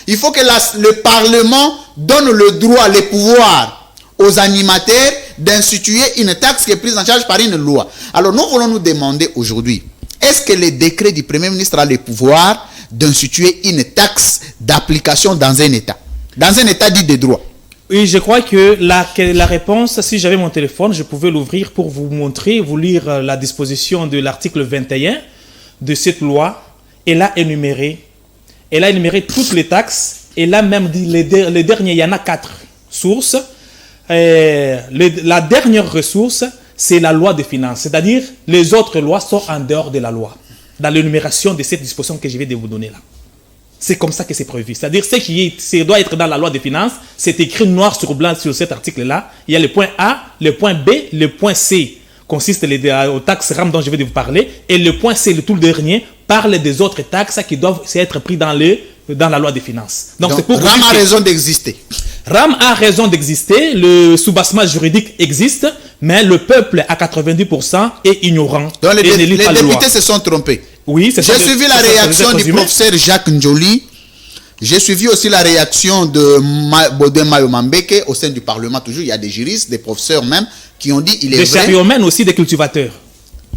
il faut que le Parlement donne le droit, le pouvoir aux animateurs d'instituer une taxe qui est prise en charge par une loi. Alors nous voulons nous demander aujourd'hui, est-ce que le décret du Premier ministre a le pouvoir d'instituer une taxe d'application dans un État dit de droit? Oui, je crois que la réponse, si j'avais mon téléphone, je pouvais l'ouvrir pour vous montrer, vous lire la disposition de l'article 21 de cette loi. Elle a énuméré toutes les taxes. Elle a même dit, les derniers, il y en a 4 sources. La dernière ressource, c'est la loi des finances. C'est-à-dire, les autres lois sont en dehors de la loi. Dans l'énumération de cette disposition que je vais de vous donner là. C'est comme ça que c'est prévu. C'est-à-dire, ce doit être dans la loi des finances, c'est écrit noir sur blanc sur cet article-là. Il y a le point A, le point B, le point C, consiste aux taxes RAM dont je vais de vous parler. Et le point C, le tout dernier, parle des autres taxes qui doivent être prises dans la loi des finances. Donc c'est pour RAM a raison d'exister. RAM a raison d'exister, le soubassement juridique existe, mais le peuple à 90% est ignorant. Donc les députés se sont trompés. Oui, j'ai suivi la réaction du professeur Jacques Njoli. J'ai suivi aussi la réaction de Baudin Mayomambeke au sein du Parlement. Toujours, il y a des juristes, des professeurs même, qui ont dit il est vrai. Des chariots aussi, des cultivateurs.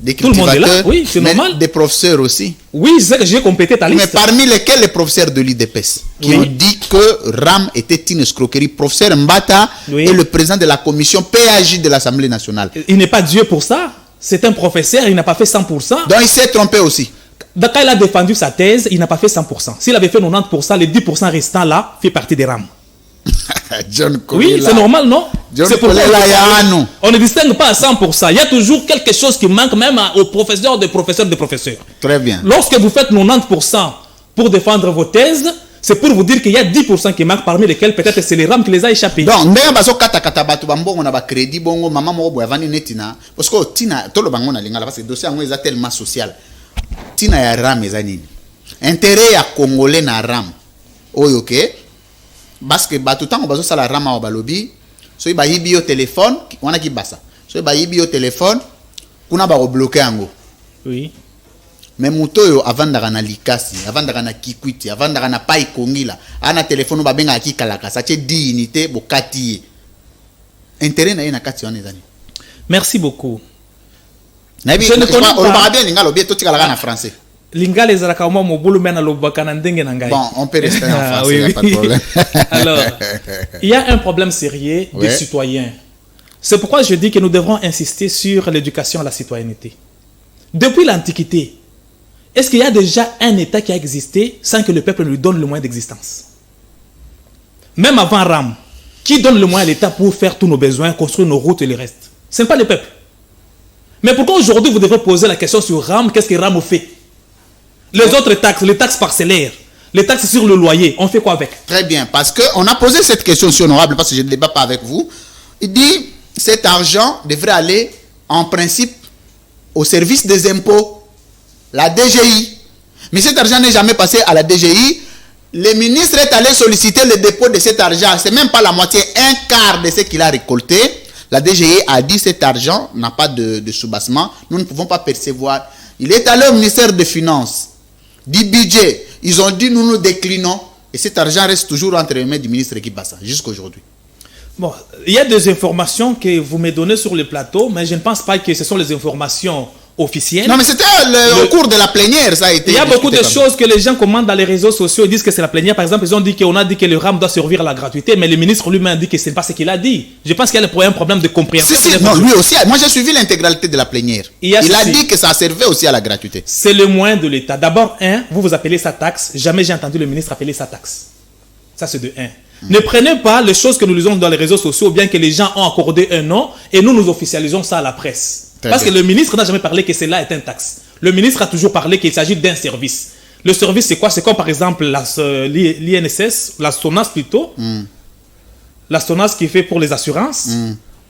Des cultivateurs, tout le monde est là, oui, c'est normal. Des professeurs aussi. Oui, c'est ça que j'ai complété ta liste. Mais parmi lesquels les professeurs de l'IDPS qui ont dit que RAM était une escroquerie. Professeur Mbata est le président de la commission PAJ de l'Assemblée nationale. Il n'est pas Dieu pour ça. C'est un professeur, il n'a pas fait 100%. Donc il s'est trompé aussi. Quand il a défendu sa thèse, il n'a pas fait 100%. S'il avait fait 90%, les 10% restants là, fait partie des RAM. Oui, c'est normal, non? C'est pour ça on ne distingue pas à 100%. Il y a toujours quelque chose qui manque même aux professeurs de professeurs. Très bien. Lorsque vous faites 90% pour défendre vos thèses, c'est pour vous dire qu'il y a 10% qui manquent, parmi lesquels peut-être c'est les RAM qui les a échappés. Donc, on a crédit, maman, parce que Tina, tout le bango na lingala, parce que le dossier est tellement social. Tina ya RAM ezanini. Intérêt à Congolais na RAM. Ok. Parce que tout le temps on bazo sala rama au balobi, so iba yibi au téléphone, on a qui basa. So iba yibi au téléphone, kuna ba bloquer ango. Oui. Mais muto yo avant d'ana likasi, avant d'ana kikwiti, avant d'ana pai kongila, ana téléphone ba benga ki kalaka, ça tche 10 unités bokati. Intérêt na yena kati wana ezani. Merci beaucoup. Je ne connais pas. On va bien lingala obi to tikala na français. Lingala ezalaka mo mobulu mena lobaka na ndenge na ngai. Bon, on peut rester en français, il n'y a pas de problème. Alors, il y a un problème sérieux des citoyens. C'est pourquoi je dis que nous devrons insister sur l'éducation à la citoyenneté. Depuis l'Antiquité, Est-ce qu'il y a déjà un État qui a existé sans que le peuple lui donne le moyen d'existence? Même avant RAM, qui donne le moyen à l'État pour faire tous nos besoins, construire nos routes et le reste? Ce n'est pas le peuple. Mais pourquoi aujourd'hui vous devez poser la question sur RAM? Qu'est-ce que RAM fait? Les autres taxes, les taxes parcellaires, les taxes sur le loyer, on fait quoi avec? Très bien, parce qu'on a posé cette question sur honorable, parce que je ne débat pas avec vous. Il dit cet argent devrait aller en principe au service des impôts, la DGI. Mais cet argent n'est jamais passé à la DGI. Le ministre est allé solliciter le dépôt de cet argent. Ce n'est même pas la moitié, un quart de ce qu'il a récolté. La DGI a dit cet argent n'a pas de soubassement. Nous ne pouvons pas percevoir. Il est allé au ministère des Finances, du budget. Ils ont dit nous nous déclinons. Et cet argent reste toujours entre les mains du ministre Guy Bassa jusqu'à aujourd'hui. Bon, il y a des informations que vous me donnez sur le plateau, mais je ne pense pas que ce sont les informations officielles. Non, mais c'était au cours de la plénière, ça a été. Il y a beaucoup de choses que les gens commandent dans les réseaux sociaux et disent que c'est la plénière. Par exemple, ils ont dit qu'on a dit que le RAM doit servir à la gratuité, mais le ministre lui-même a dit que ce n'est pas ce qu'il a dit. Je pense qu'il y a un problème de compréhension. Non, lui aussi. Moi, j'ai suivi l'intégralité de la plénière. Il a dit que ça servait aussi à la gratuité. C'est le moyen de l'État. D'abord, vous appelez ça taxe. Jamais j'ai entendu le ministre appeler ça taxe. Ça, c'est de 1. Ne prenez pas les choses que nous lisons dans les réseaux sociaux, bien que les gens ont accordé un nom, et nous officialisons ça à la presse. Parce que le ministre n'a jamais parlé que cela est une taxe. Le ministre a toujours parlé qu'il s'agit d'un service. Le service, c'est quoi? C'est comme par exemple l'INSS, la SONAS plutôt. La SONAS qui fait pour les assurances.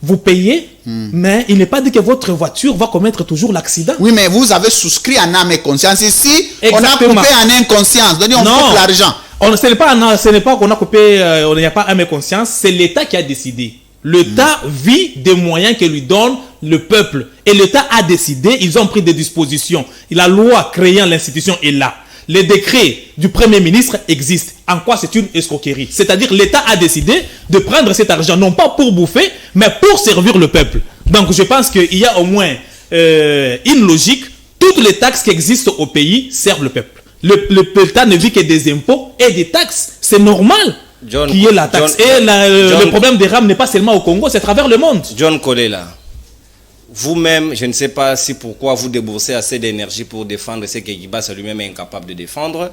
Vous payez, mais il n'est pas dit que votre voiture va commettre toujours l'accident. Oui, mais vous avez souscrit en âme et conscience. Ici, exactement. On a coupé en inconscience. Donc, on coupe l'argent. Ce n'est pas qu'on a coupé, il n'y a pas âme et conscience, c'est l'État qui a décidé. L'État vit des moyens que lui donne le peuple. Et l'État a décidé, ils ont pris des dispositions. La loi créant l'institution est là. Les décrets du Premier ministre existent. En quoi c'est une escroquerie? C'est-à-dire l'État a décidé de prendre cet argent, non pas pour bouffer, mais pour servir le peuple. Donc je pense qu'il y a au moins une logique. Toutes les taxes qui existent au pays servent le peuple. L'État ne vit que des impôts et des taxes. C'est normal qu'il y ait la taxe. Le problème des RAM n'est pas seulement au Congo, c'est à travers le monde. John Kolela, vous-même, je ne sais pas si pourquoi vous déboursez assez d'énergie pour défendre ce que Guibassa lui-même est incapable de défendre.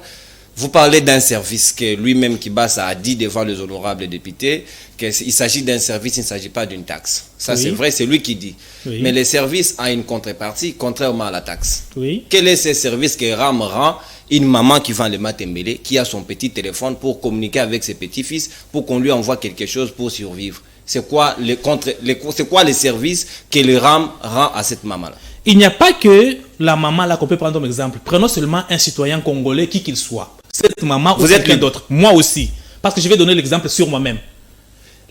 Vous parlez d'un service que lui-même, Guibassa, a dit devant les honorables députés qu'il s'agit d'un service, il ne s'agit pas d'une taxe. Ça, oui. C'est vrai, c'est lui qui dit. Oui. Mais le service a une contrepartie, contrairement à la taxe. Oui. Quel est ce service que RAM rend une maman qui vend le matembele, qui a son petit téléphone pour communiquer avec ses petits-fils, pour qu'on lui envoie quelque chose pour survivre? C'est quoi les services que le RAM rend à cette maman-là? Il n'y a pas que la maman là qu'on peut prendre comme exemple. Prenons seulement un citoyen congolais, qui qu'il soit. Cette maman ou quelqu'un d'autre. Moi aussi. Parce que je vais donner l'exemple sur moi-même.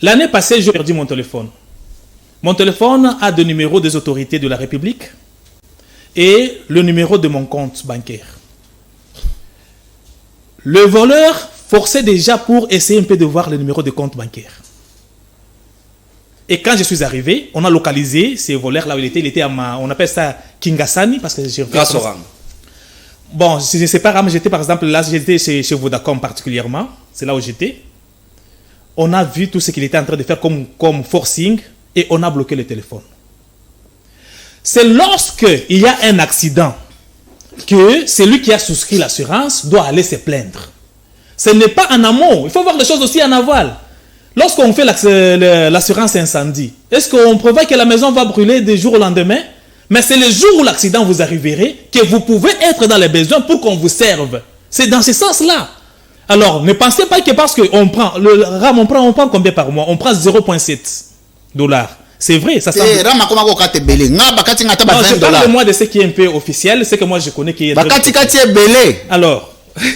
L'année passée, j'ai perdu mon téléphone. Mon téléphone a des numéros des autorités de la République et le numéro de mon compte bancaire. Le voleur forçait déjà pour essayer un peu de voir le numéro de compte bancaire. Et quand je suis arrivé, on a localisé ces voleurs là où il était on appelle ça Kingasani parce que grâce au RAM. Bon, je ne sais pas RAM, j'étais par exemple là, j'étais chez Vodacom particulièrement, c'est là où j'étais. On a vu tout ce qu'il était en train de faire comme forcing et on a bloqué le téléphone. C'est lorsque il y a un accident que celui qui a souscrit l'assurance doit aller se plaindre. Ce n'est pas en amont, il faut voir les choses aussi en aval. Lorsqu'on fait l'assurance incendie, est-ce qu'on prévoit que la maison va brûler du jour au lendemain? Mais c'est le jour où l'accident vous arriverez que vous pouvez être dans les besoins pour qu'on vous serve. C'est dans ce sens-là. Alors, ne pensez pas que parce qu'on prend, le RAM, on prend combien par mois? On prend 0,7 $. C'est vrai, ça semble... Non, je parle de moi de ce qui est un peu officiel, ce que moi je connais qui est... Alors...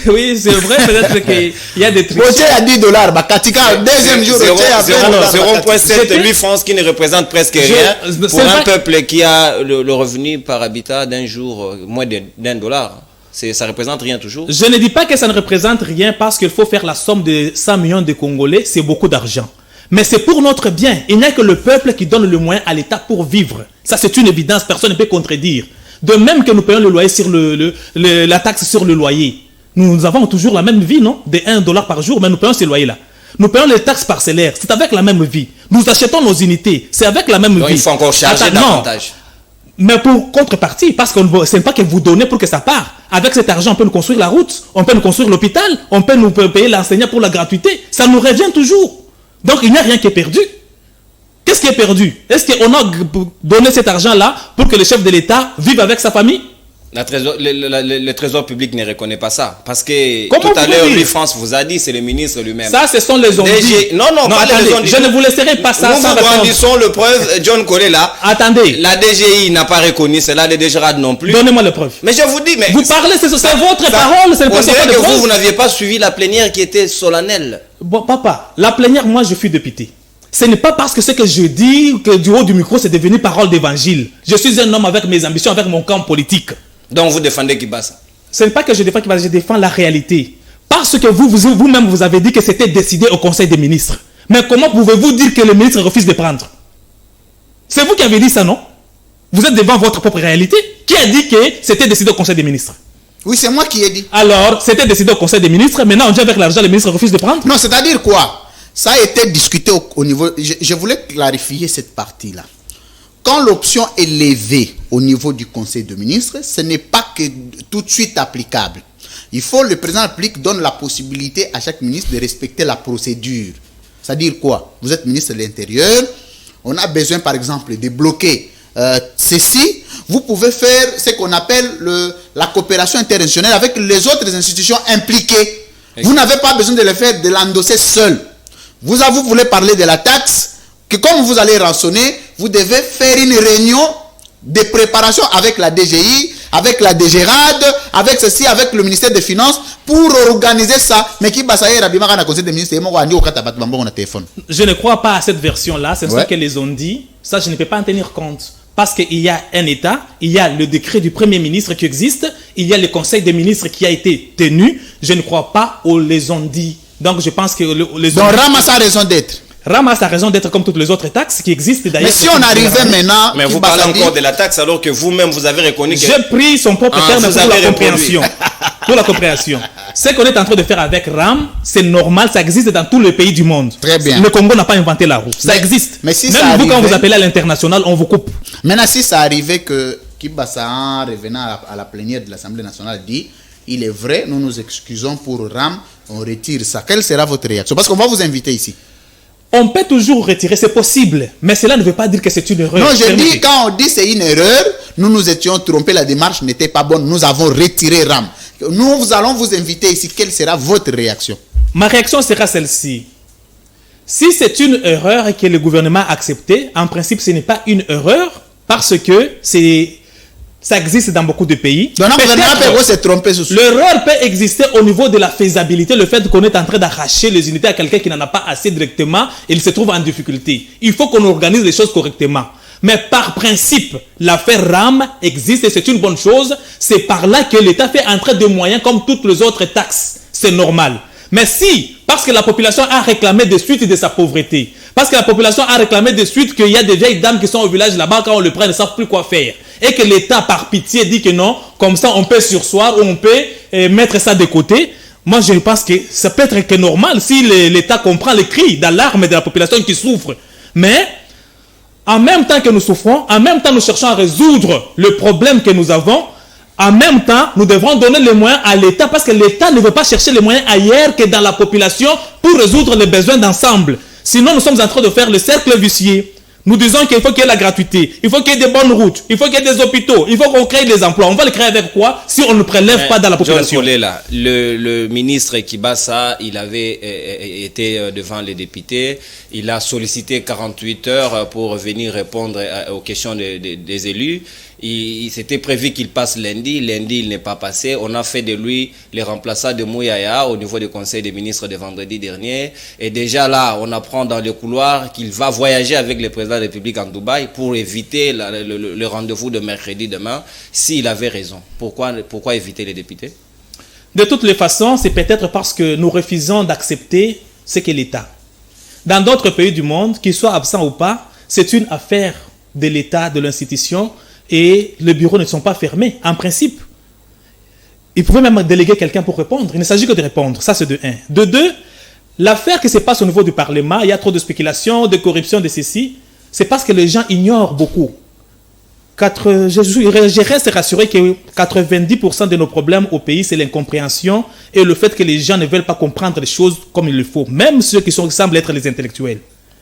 Oui, c'est vrai, peut-être qu'il y a des trucs. Boché à 10 $, deuxième jour, 0,7 8 francs, qui ne représente presque rien pour un peuple qui a le revenu par habitat d'un jour moins d'1 $. Ça représente rien toujours. Je ne dis pas que ça ne représente rien parce qu'il faut faire la somme de 100 millions de Congolais, c'est beaucoup d'argent. Mais c'est pour notre bien. Il n'y a que le peuple qui donne le moyen à l'État pour vivre. Ça, c'est une évidence, personne ne peut contredire. De même que nous payons le loyer sur la taxe sur le loyer. Nous avons toujours la même vie, non? De 1 $ par jour, mais nous payons ces loyers-là. Nous payons les taxes parcellaires, c'est avec la même vie. Nous achetons nos unités, c'est avec la même vie. Il faut encore charger davantage. Mais pour contrepartie, parce que ce n'est pas que vous donnez pour que ça part. Avec cet argent, on peut nous construire la route, on peut nous construire l'hôpital, on peut nous payer l'enseignant pour la gratuité. Ça nous revient toujours. Donc, il n'y a rien qui est perdu. Qu'est-ce qui est perdu? Est-ce qu'on a donné cet argent-là pour que le chef de l'État vive avec sa famille? Le trésor public ne reconnaît pas ça. Parce que Comment tout à l'heure, lui, France vous a dit, c'est le ministre lui-même. Ça, ce sont les ondits. Non, pas attendez, les ondits. je ne vous laisserai pas ça Nous sans vous répondre. brandissons le preuve, John Collet là. Attendez. La DGI n'a pas reconnu cela, le DGRAD non plus. Donnez-moi les preuves. Mais je vous dis, mais... Vous parlez, c'est votre parole, c'est le On principe dirait de que preuve. vous n'aviez pas suivi la plénière qui était solennelle. Bon, papa, la plénière, moi, je suis député. Ce n'est pas parce que ce que je dis que du haut du micro, c'est devenu parole d'évangile. Je suis un homme avec mes ambitions, avec mon camp politique. Donc vous défendez Kibasa. Ce n'est pas que je défends Kibasa, je défends la réalité. Parce que vous-même, vous avez dit que c'était décidé au Conseil des ministres. Mais comment pouvez-vous dire que le ministre refuse de prendre? C'est vous qui avez dit ça, non? Vous êtes devant votre propre réalité. Qui a dit que c'était décidé au Conseil des ministres? Oui, c'est moi qui ai dit. Alors, c'était décidé au Conseil des ministres. Maintenant, on dit avec l'argent, le ministre refuse de prendre? Non, c'est-à-dire quoi? Ça a été discuté au niveau... Je voulais clarifier cette partie-là. Quand l'option est levée au niveau du Conseil des ministres, ce n'est pas que tout de suite applicable. Il faut, le président de la République donne la possibilité à chaque ministre de respecter la procédure. C'est-à-dire quoi? Vous êtes ministre de l'Intérieur, on a besoin par exemple de bloquer ceci. Vous pouvez faire ce qu'on appelle la coopération internationale avec les autres institutions impliquées. Vous n'avez pas besoin de le faire, de l'endosser seul. Vous voulez parler de la taxe, que comme vous allez rançonner, vous devez faire une réunion de préparation avec la DGI, avec la DGRAD, avec ceci, avec le ministère des Finances, pour organiser ça. Mais qui conseil des ministres, je ne crois pas à cette version-là, c'est Ouais. ce que les ont dit. Ça, je ne peux pas en tenir compte. Parce qu'il y a un État, il y a le décret du Premier ministre qui existe, il y a le Conseil des ministres qui a été tenu. Je ne crois pas aux les ont dit. Donc, je pense que les Donc Ramas a raison d'être. Ramas a raison d'être comme toutes les autres taxes qui existent d'ailleurs. Mais si on arrivait maintenant... Mais vous Kibasa parlez dit- encore de la taxe alors que vous-même vous avez reconnu que... J'ai pris son propre Ah, terme vous pour la avez compréhension. Pour la compréhension. Ce qu'on est en train de faire avec RAM, c'est normal, ça existe dans tous les pays du monde. Très bien. Le Congo n'a pas inventé la roue. Ça Mais- existe. mais si Même ça vous, quand arrivait- vous appelez à l'international, on vous coupe. Maintenant, si ça arrivait que Kibasa, en revenant à la plénière de l'Assemblée nationale, dit il est vrai, nous nous excusons pour RAM, on retire ça. Quelle sera votre réaction? Parce qu'on va vous inviter ici. On peut toujours retirer, c'est possible. Mais cela ne veut pas dire que c'est une erreur. Non, je Permettez. dis, quand on dit c'est une erreur, nous étions trompés, la démarche n'était pas bonne, nous avons retiré RAM. Nous allons vous inviter ici. Quelle sera votre réaction? Ma réaction sera celle-ci. Si c'est une erreur et que le gouvernement a accepté, en principe, ce n'est pas une erreur parce que ça existe dans beaucoup de pays. Donc, le gouvernement Peut-être- peut se tromper sur ça. L'erreur peut exister au niveau de la faisabilité, le fait qu'on est en train d'arracher les unités à quelqu'un qui n'en a pas assez directement et il se trouve en difficulté. Il faut qu'on organise les choses correctement. Mais par principe, l'affaire RAM existe et c'est une bonne chose. C'est par là que l'État fait entrer des moyens comme toutes les autres taxes. C'est normal. Mais si, parce que la population a réclamé de suite de sa pauvreté, parce que la population a réclamé de suite qu'il y a des vieilles dames qui sont au village là-bas, quand on le prend, elles ne savent plus quoi faire, et que l'État, par pitié, dit que non, comme ça on peut sursoir ou on peut mettre ça de côté, moi je pense que ça peut être que normal si l'État comprend les cris d'alarme de la population qui souffre. Mais, en même temps que nous souffrons, en même temps nous cherchons à résoudre le problème que nous avons, en même temps, nous devrons donner les moyens à l'État parce que l'État ne veut pas chercher les moyens ailleurs que dans la population pour résoudre les besoins d'ensemble. Sinon, nous sommes en train de faire le cercle vicieux. Nous disons qu'il faut qu'il y ait la gratuité, il faut qu'il y ait des bonnes routes, il faut qu'il y ait des hôpitaux, il faut qu'on crée des emplois. On va les créer avec quoi si on ne prélève pas dans la population? John Collet, là, le ministre Kibasa, il avait été devant les députés. Il a sollicité 48 heures pour venir répondre aux questions des élus. Il s'était prévu qu'il passe lundi. Lundi, il n'est pas passé. On a fait de lui le remplaçant de Mouyaya au niveau du Conseil des ministres de vendredi dernier. Et déjà là, on apprend dans le couloir qu'il va voyager avec le président de la République en Dubaï pour éviter le rendez-vous de mercredi demain. S'il avait raison, pourquoi éviter les députés? De toutes les façons, c'est peut-être parce que nous refusons d'accepter ce qu'est l'État. Dans d'autres pays du monde, qu'ils soient absents ou pas, c'est une affaire de l'État, de l'institution, et les bureaux ne sont pas fermés, en principe. Ils pouvaient même déléguer quelqu'un pour répondre. Il ne s'agit que de répondre. Ça, c'est de 1. De 2, l'affaire qui se passe au niveau du Parlement, il y a trop de spéculation, de corruption, de ceci, c'est parce que les gens ignorent beaucoup je reste rassuré que 90% de nos problèmes au pays, c'est l'incompréhension et le fait que les gens ne veulent pas comprendre les choses comme il le faut, même ceux qui semblent être les intellectuels.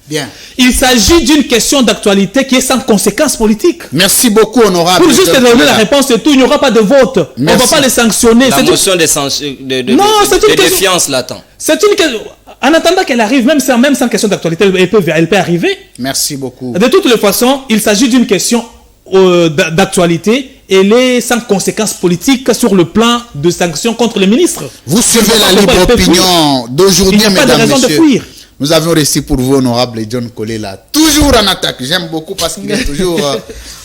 Bien. Il s'agit d'une question d'actualité qui est sans conséquence politique. Merci beaucoup, honorable. Pour juste donner la réponse et tout, il n'y aura pas de vote. Merci. On ne va pas les sanctionner. La motion de défiance l'attend. C'est une question. En attendant qu'elle arrive, même sans question d'actualité, elle peut arriver. Merci beaucoup. De toutes les façons, il s'agit d'une question d'actualité. Elle est sans conséquences politiques sur le plan de sanctions contre les ministres. Vous suivez la libre opinion d'aujourd'hui, mesdames et messieurs. Il n'y a pas de raison de fuir. Nous avons réussi pour vous, honorable John Kolela, toujours en attaque. J'aime beaucoup parce qu'il est toujours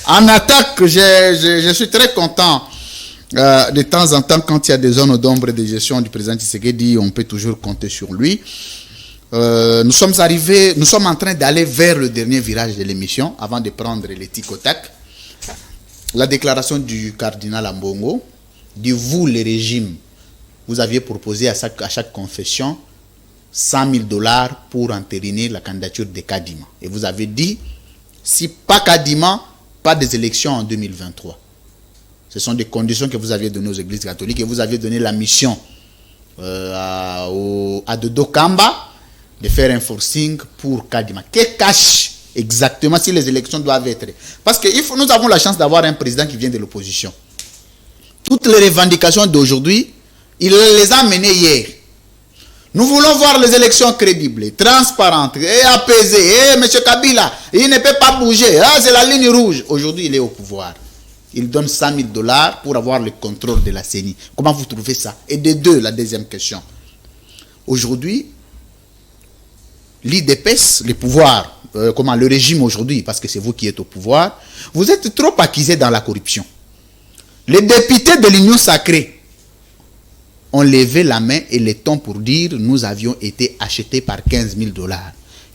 en attaque. Je suis très content. De temps en temps, quand il y a des zones d'ombre de gestion du président Tshisekedi, on peut toujours compter sur lui. Nous sommes en train d'aller vers le dernier virage de l'émission avant de prendre les tic au tac. La déclaration du cardinal Ambongo dit, vous, le régime, vous aviez proposé à chaque confession $100 000 pour entériner la candidature de Kadima. Et vous avez dit, si pas Kadima, pas des élections en 2023. Ce sont des conditions que vous aviez données aux églises catholiques et vous aviez donné la mission à Dodo Kamba de faire un forcing pour Kadima. Que cache exactement si les élections doivent être? Parce que nous avons la chance d'avoir un président qui vient de l'opposition. Toutes les revendications d'aujourd'hui, il les a menées hier. Nous voulons voir les élections crédibles, transparentes et apaisées. Et M. Kabila, il ne peut pas bouger. Ah, c'est la ligne rouge. Aujourd'hui, il est au pouvoir. Il donne $100 000 pour avoir le contrôle de la CENI. Comment vous trouvez ça? Et de deux, la deuxième question. Aujourd'hui, l'IDPS, le pouvoir, le régime aujourd'hui, parce que c'est vous qui êtes au pouvoir, vous êtes trop acquisés dans la corruption. Les députés de l'Union sacrée ont levé la main et le ton pour dire nous avions été achetés par $15 000.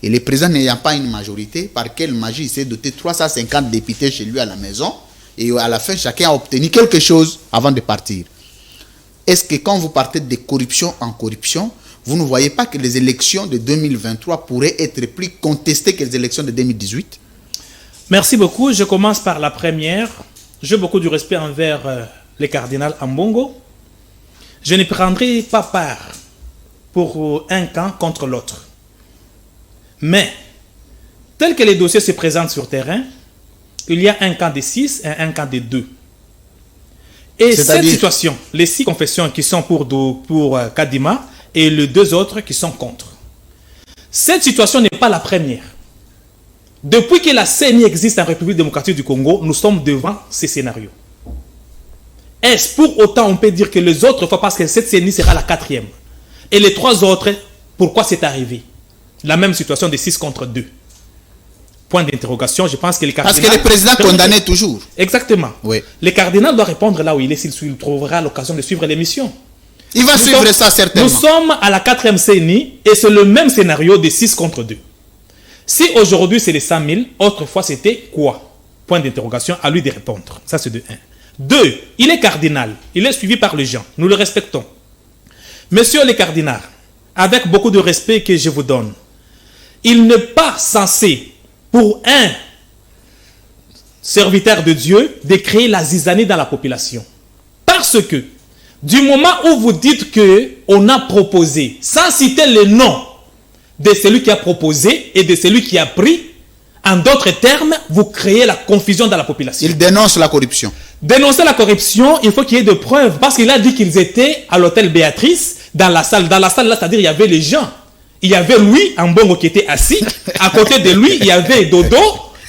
Et le président n'ayant pas une majorité, par quelle magie il s'est doté 350 députés chez lui à la maison et à la fin chacun a obtenu quelque chose avant de partir. Est-ce que quand vous partez de corruption en corruption, vous ne voyez pas que les élections de 2023 pourraient être plus contestées que les élections de 2018? Merci beaucoup. Je commence par la première. J'ai beaucoup de respect envers le cardinal Ambongo. Je ne prendrai pas part pour un camp contre l'autre. Mais, tel que les dossiers se présentent sur terrain, il y a un camp de 6 et un camp de 2. Et cette situation, les 6 confessions qui sont pour Kadima et les 2 autres qui sont contre. Cette situation n'est pas la première. Depuis que la CENI existe en République démocratique du Congo, nous sommes devant ces scénarios. Est-ce pour autant on peut dire que les autres fois, parce que cette CENI sera la 4e, et les 3 autres, pourquoi c'est arrivé? La même situation de 6 contre 2. Point d'interrogation, je pense que le cardinal... Parce que le président condamnait toujours. Exactement. Oui. Le cardinal doit répondre là où il est, s'il trouvera l'occasion de suivre l'émission. Il va suivre ça certainement. Nous sommes à la 4e CENI et c'est le même scénario de 6 contre 2. Si aujourd'hui c'est les 100 000, autrefois c'était quoi? Point d'interrogation, à lui de répondre. Ça c'est de 1. 2, il est cardinal, il est suivi par les gens, nous le respectons. Monsieur le cardinal, avec beaucoup de respect que je vous donne, il n'est pas censé, pour un serviteur de Dieu, de créer la zizanie dans la population. Parce que, du moment où vous dites qu'on a proposé, sans citer le nom de celui qui a proposé et de celui qui a pris, en d'autres termes, vous créez la confusion dans la population. Il dénonce la corruption. Dénoncer la corruption, il faut qu'il y ait des preuves. Parce qu'il a dit qu'ils étaient à l'hôtel Béatrice, dans la salle. Dans la salle, là, c'est-à-dire il y avait les gens. Il y avait lui, Ambongo, qui était assis. À côté de lui, il y avait Dodo,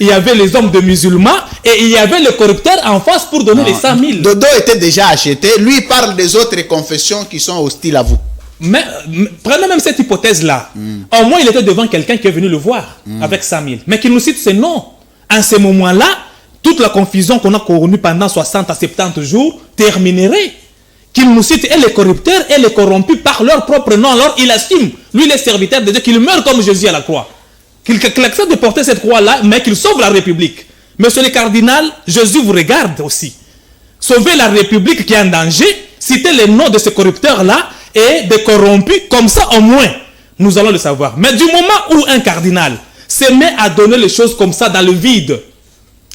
il y avait les hommes de musulmans, et il y avait le corrupteur en face pour donner les 100 000. Dodo était déjà acheté. Lui, il parle des autres confessions qui sont hostiles à vous. Mais prenons même cette hypothèse-là. Au moins, il était devant quelqu'un qui est venu le voir avec 100 000. Mais qu'il nous cite ses noms. En ce moment-là, toute la confusion qu'on a connue pendant 60 à 70 jours terminerait. Qu'il nous cite et les corrupteurs et les corrompus par leur propre nom. Alors il assume, lui les serviteurs de Dieu, qu'il meurt comme Jésus à la croix. Qu'il accepte de porter cette croix-là, mais qu'il sauve la République. Monsieur le cardinal, Jésus vous regarde aussi. Sauvez la République qui est en danger, citez les noms de ces corrupteurs-là et des corrompus, comme ça au moins, nous allons le savoir. Mais du moment où un cardinal se met à donner les choses comme ça dans le vide,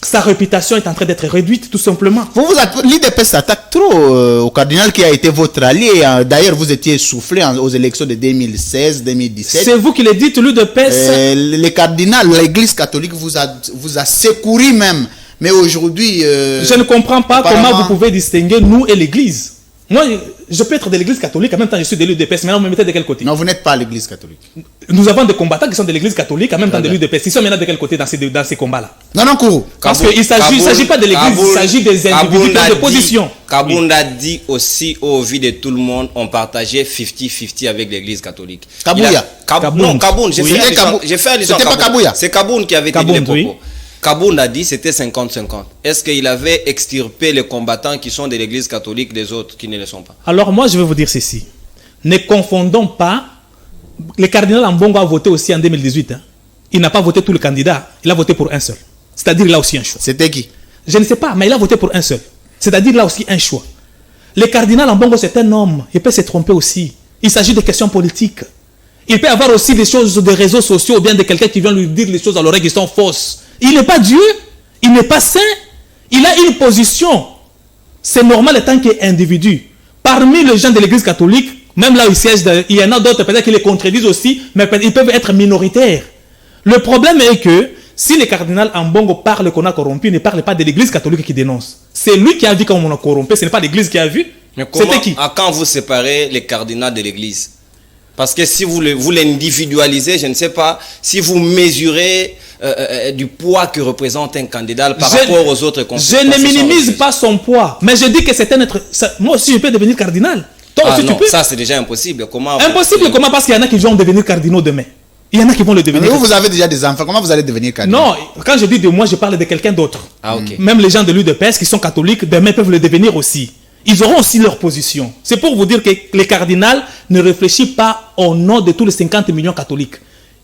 Sa réputation est en train d'être réduite, tout simplement. L'IDP s'attaque trop au cardinal qui a été votre allié. D'ailleurs, vous étiez soufflé aux élections de 2016, 2017. C'est vous qui le dites, l'UDPS. Les cardinals, l'Église catholique vous a secouru même. Mais aujourd'hui... je ne comprends pas comment vous pouvez distinguer nous et l'Église. Moi, je peux être de l'Église catholique, en même temps je suis de l'UDPS. Maintenant, vous me mettez de quel côté? Non, vous n'êtes pas à l'Église catholique. Nous avons des combattants qui sont de l'Église catholique, en même temps de l'UDPS. Ils sont maintenant de quel côté dans ces combats-là? Non, Kourou. Parce qu'il ne s'agit pas de l'Église, il s'agit des individus de position. Kabound a dit aussi, au vu de tout le monde, on partageait 50-50 avec l'Église catholique. Kabouya. Non, Kabound. J'ai fait allusion. C'était pas Kabouya. C'est Kabound qui avait dit les propos. Kabound a dit c'était 50-50. Est-ce qu'il avait extirpé les combattants qui sont de l'église catholique des autres qui ne le sont pas? Alors moi je vais vous dire ceci. Ne confondons pas. Le cardinal Ambongo a voté aussi en 2018. Hein. Il n'a pas voté tous les candidats. Il a voté pour un seul. C'est-à-dire il a aussi un choix. C'était qui? Je ne sais pas, mais il a voté pour un seul. C'est-à-dire il a aussi un choix. Le cardinal Ambongo c'est un homme. Il peut se tromper aussi. Il s'agit de questions politiques. Il peut avoir aussi des choses des réseaux sociaux ou bien de quelqu'un qui vient lui dire les choses à l'oreille qui sont fausses. Il n'est pas Dieu, il n'est pas saint, il a une position. C'est normal en tant qu'individu. Parmi les gens de l'église catholique, même là où il siège, il y en a d'autres peut-être qui les contredisent aussi, mais ils peuvent être minoritaires. Le problème est que si le cardinal Ambongo parle qu'on a corrompu, il ne parle pas de l'église catholique qui dénonce. C'est lui qui a vu qu'on a corrompu, ce n'est pas l'église qui a vu. C'était qui? Quand vous séparez les cardinals de l'église? Parce que si vous l'individualisez, je ne sais pas, si vous mesurez du poids que représente un candidat par rapport aux autres confessions. Je ne minimise pas son poids, mais je dis que c'est un être... Moi aussi, je peux devenir cardinal. Toi aussi, non, tu peux. Ça, c'est déjà impossible. Comment impossible, comment? Parce qu'il y en a qui vont devenir cardinaux demain. Il y en a qui vont le devenir. Mais vous avez déjà des enfants, comment vous allez devenir cardinal? Non, quand je dis de moi, je parle de quelqu'un d'autre. Ah, ok. Même les gens de l'UDPS qui sont catholiques, demain peuvent le devenir aussi. Ils auront aussi leur position. C'est pour vous dire que le cardinal ne réfléchit pas au nom de tous les 50 millions catholiques.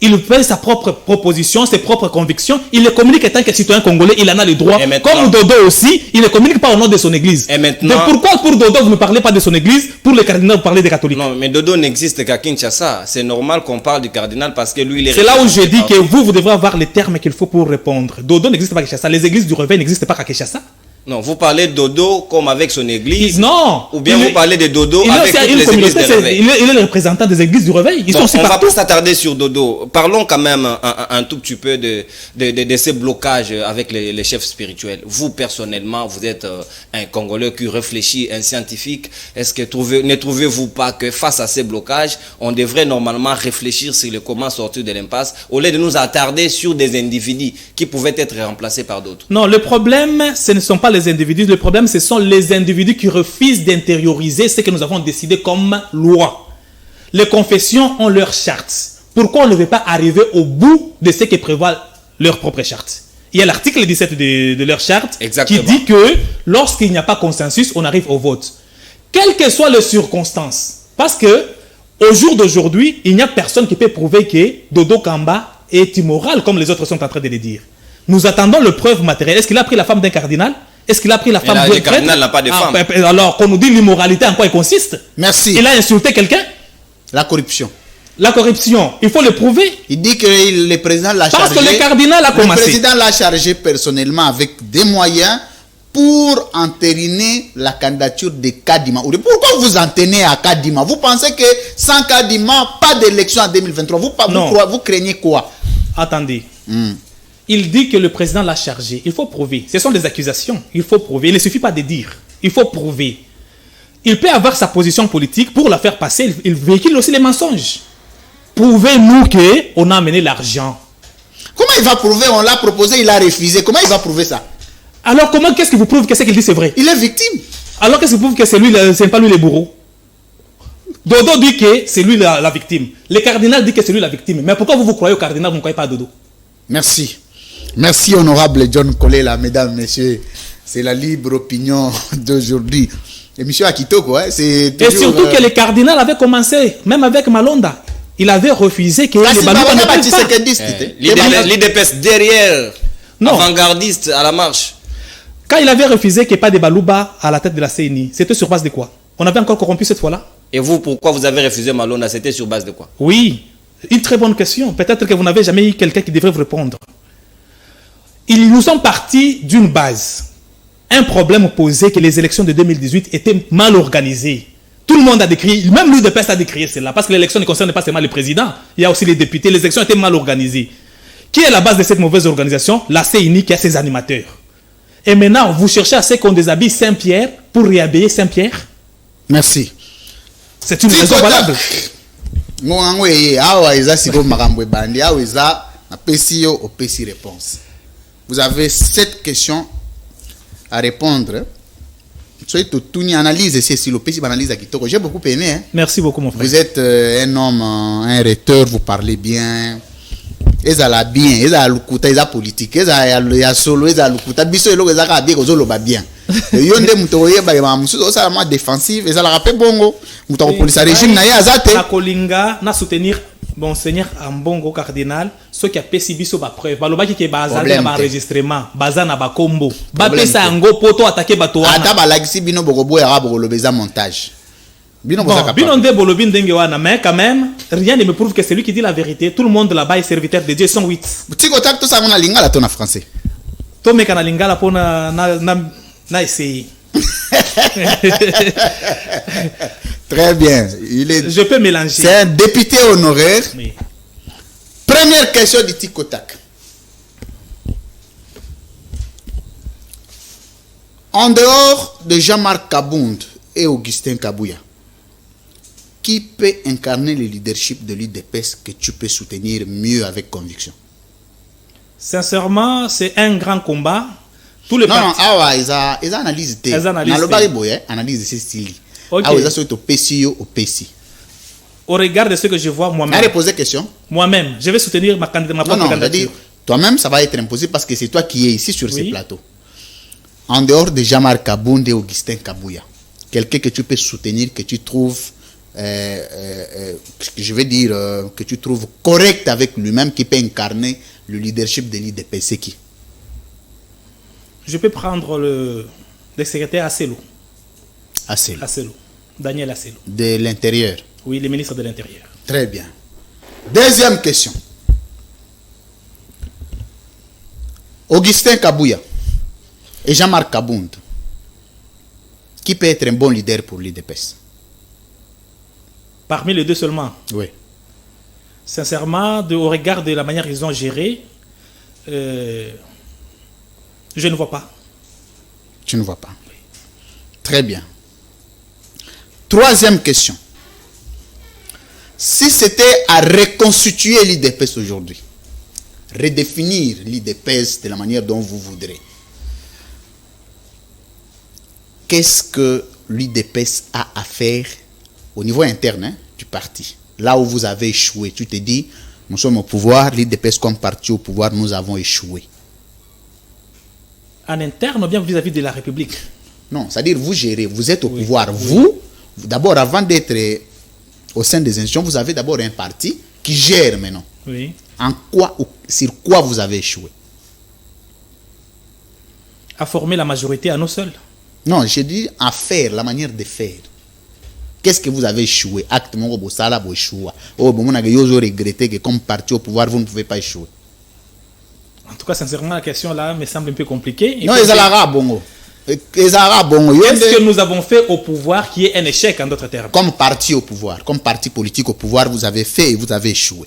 Il fait sa propre proposition, ses propres convictions. Il les communique en tant que citoyen congolais, il en a le droit. Comme Dodo aussi, il ne communique pas au nom de son église. Et maintenant... Mais pourquoi pour Dodo vous ne parlez pas de son église, pour le cardinal vous parlez des catholiques? Non, mais Dodo n'existe qu'à Kinshasa. C'est normal qu'on parle du cardinal parce que lui, il est... C'est là où je dis que vous devrez avoir les termes qu'il faut pour répondre. Dodo n'existe pas à Kinshasa. Les églises du réveil n'existent pas à Kinshasa. Non, vous parlez de Dodo comme avec son église. Non. Ou bien vous parlez de Dodo avec toutes les églises du réveil. Il est le représentant des églises du réveil. Ils sont aussi partout. On va pas s'attarder sur Dodo. Parlons quand même un tout petit peu de ces blocages avec les chefs spirituels. Vous, personnellement, vous êtes un Congolais qui réfléchit, un scientifique. Est-ce que ne trouvez-vous pas que face à ces blocages, on devrait normalement réfléchir sur le comment sortir de l'impasse au lieu de nous attarder sur des individus qui pouvaient être remplacés par d'autres? Non, le problème, ce ne sont pas les individus. Le problème, ce sont les individus qui refusent d'intérioriser ce que nous avons décidé comme loi. Les confessions ont leur charte. Pourquoi on ne veut pas arriver au bout de ce que prévoit leur propre charte? Il y a l'article 17 de leur charte. Exactement. Qui dit que lorsqu'il n'y a pas consensus, on arrive au vote. Quelles que soient les circonstances. Parce que au jour d'aujourd'hui, il n'y a personne qui peut prouver que Dodo Kamba est immoral, comme les autres sont en train de le dire. Nous attendons le preuve matérielle. Est-ce qu'il a pris la femme d'un cardinal? Est-ce qu'il a pris la femme d'un prêtre? Le cardinal n'a pas de femme. Alors qu'on nous dit l'immoralité, en quoi elle consiste? Merci. Il a insulté quelqu'un? La corruption. La corruption, il faut le prouver. Il dit que le président l'a chargé. Parce que le cardinal a commencé. Le président l'a chargé personnellement avec des moyens pour entériner la candidature de Kadima. Pourquoi vous en tenez à Kadima? Vous pensez que sans Kadima, pas d'élection en 2023? Vous craignez quoi? Attendez. Il dit que le président l'a chargé. Il faut prouver. Ce sont des accusations. Il faut prouver. Il ne suffit pas de dire. Il faut prouver. Il peut avoir sa position politique pour la faire passer. Il véhicule aussi les mensonges. Prouvez-nous qu'on a amené l'argent. Comment il va prouver? On l'a proposé, il a refusé. Comment il va prouver ça? Alors qu'est-ce qui vous prouve que ce qu'il dit c'est vrai? Il est victime. Alors qu'est-ce qui prouve que c'est lui, c'est pas lui le bourreau? Dodo dit que c'est lui la victime. Le cardinal dit que c'est lui la victime. Mais pourquoi vous croyez au cardinal, vous ne croyez pas à Dodo? Merci. Merci honorable John Kolela, mesdames, messieurs. C'est la libre opinion d'aujourd'hui. Émission à Kitoko, hein? Et surtout que le cardinal avait commencé, même avec Malonda. Il avait refusé que les Balouba ne parlent pas. L'IDPS derrière, avant-gardiste à la marche. Quand il avait refusé qu'il n'y ait pas de Balouba à la tête de la CNI, c'était sur base de quoi? On avait encore corrompu cette fois-là? Et vous, pourquoi vous avez refusé Malonda? C'était sur base de quoi? Oui, une très bonne question. Peut-être que vous n'avez jamais eu quelqu'un qui devrait vous répondre. ils nous sont partis d'une base. Un problème posé que les élections de 2018 étaient mal organisées. Tout le monde a décrit, même l'UDPS a décrié cela, parce que l'élection ne concerne pas seulement le président, il y a aussi les députés, les élections étaient mal organisées. Qui est la base de cette mauvaise organisation? La CENI qui a ses animateurs. Et maintenant, vous cherchez à ce qu'on déshabille Saint-Pierre pour réhabiller Saint-Pierre? Merci. C'est une raison valable. Vous avez 7 questions à répondre. Soyez tout analyse ici si analyse à Kitoko. J'ai beaucoup aimé. Hein? Merci beaucoup, mon frère. Vous êtes un homme, un rhéteur, vous parlez bien. Ils ont bien, ils ont lukuta, ils ont politique, ils ont solo, ils ont lukuta. Biso elo ils ont bien, ils ont bien. Yonde mutoye ba mamusu ça la défensive, ils ont la rappel bongo. Mutoko police régime na ya azate. Na kolinga na soutenir Monseigneur Ambongo cardinal, ceux qui a pesi biso ba preuve, balobaki ke bazali ba enregistrement, bazana ba combo. Ba pesa ngo poto attaquer bato wana. Ata ba lagisi bino bokobo ya boko lobeza montage. Bino nde bolobi ndenge wana, mais quand même rien ne me prouve que c'est lui qui dit la vérité. Tout le monde là-bas est serviteur de Dieu, 108. Tiko tak to sa mona lingala to na français. To meka na lingala pona na essayer. Très bien. Je peux mélanger. C'est un député honoraire. Oui. Première question du Tikotak. En dehors de Jean-Marc Kabound et Augustin Kabouya, qui peut incarner le leadership de l'UDPS que tu peux soutenir mieux avec conviction? Sincèrement, c'est un grand combat. Tous les non, ils ont analysé. Ils analysent. Analyse ce style. Okay. Au regard de ce que je vois moi-même. Allez, poser question. Moi-même, je vais soutenir ma propre candidature. Toi-même, ça va être imposé parce que c'est toi qui es ici sur ce plateau. En dehors de Jean-Marc Kabound et Augustin Kabouya, quelqu'un que tu peux soutenir, que tu trouves, je vais dire, que tu trouves correct avec lui-même, qui peut incarner le leadership de l'IDP, c'est qui? Je peux prendre le secrétaire Asselo. Asselo. Daniel Asselo. De l'Intérieur. Oui, le ministre de l'Intérieur. Très bien. Deuxième question. Augustin Kabouya et Jean-Marc Kabound, qui peut être un bon leader pour l'IDPS? Parmi les deux seulement? Oui. Sincèrement, au regard de la manière qu'ils ont géré, je ne vois pas. Tu ne vois pas? Oui. Très bien. Troisième question. Si c'était à reconstituer l'IDPS aujourd'hui, redéfinir l'IDPS de la manière dont vous voudrez, qu'est-ce que l'IDPS a à faire au niveau interne du parti? Là où vous avez échoué, tu te dis, nous sommes au pouvoir, l'IDPS comme parti au pouvoir, nous avons échoué. En interne ou bien vis-à-vis de la République? Non, c'est-à-dire vous gérez, vous êtes au pouvoir. Vous, d'abord, avant d'être au sein des institutions, vous avez d'abord un parti qui gère maintenant. Oui. Sur quoi vous avez échoué? À former la majorité à nous seuls. Non, j'ai dit à faire, la manière de faire. Qu'est-ce que vous avez échoué? Acte mon robo sala bo échoué. Oh, bon, on a regretté que comme parti au pouvoir, vous ne pouvez pas échouer. En tout cas, sincèrement, la question là me semble un peu compliquée. Non, les Arabes, bongo. Qu'est-ce que nous avons fait au pouvoir qui est un échec en d'autres termes? Comme parti au pouvoir, comme parti politique au pouvoir, vous avez fait et vous avez échoué.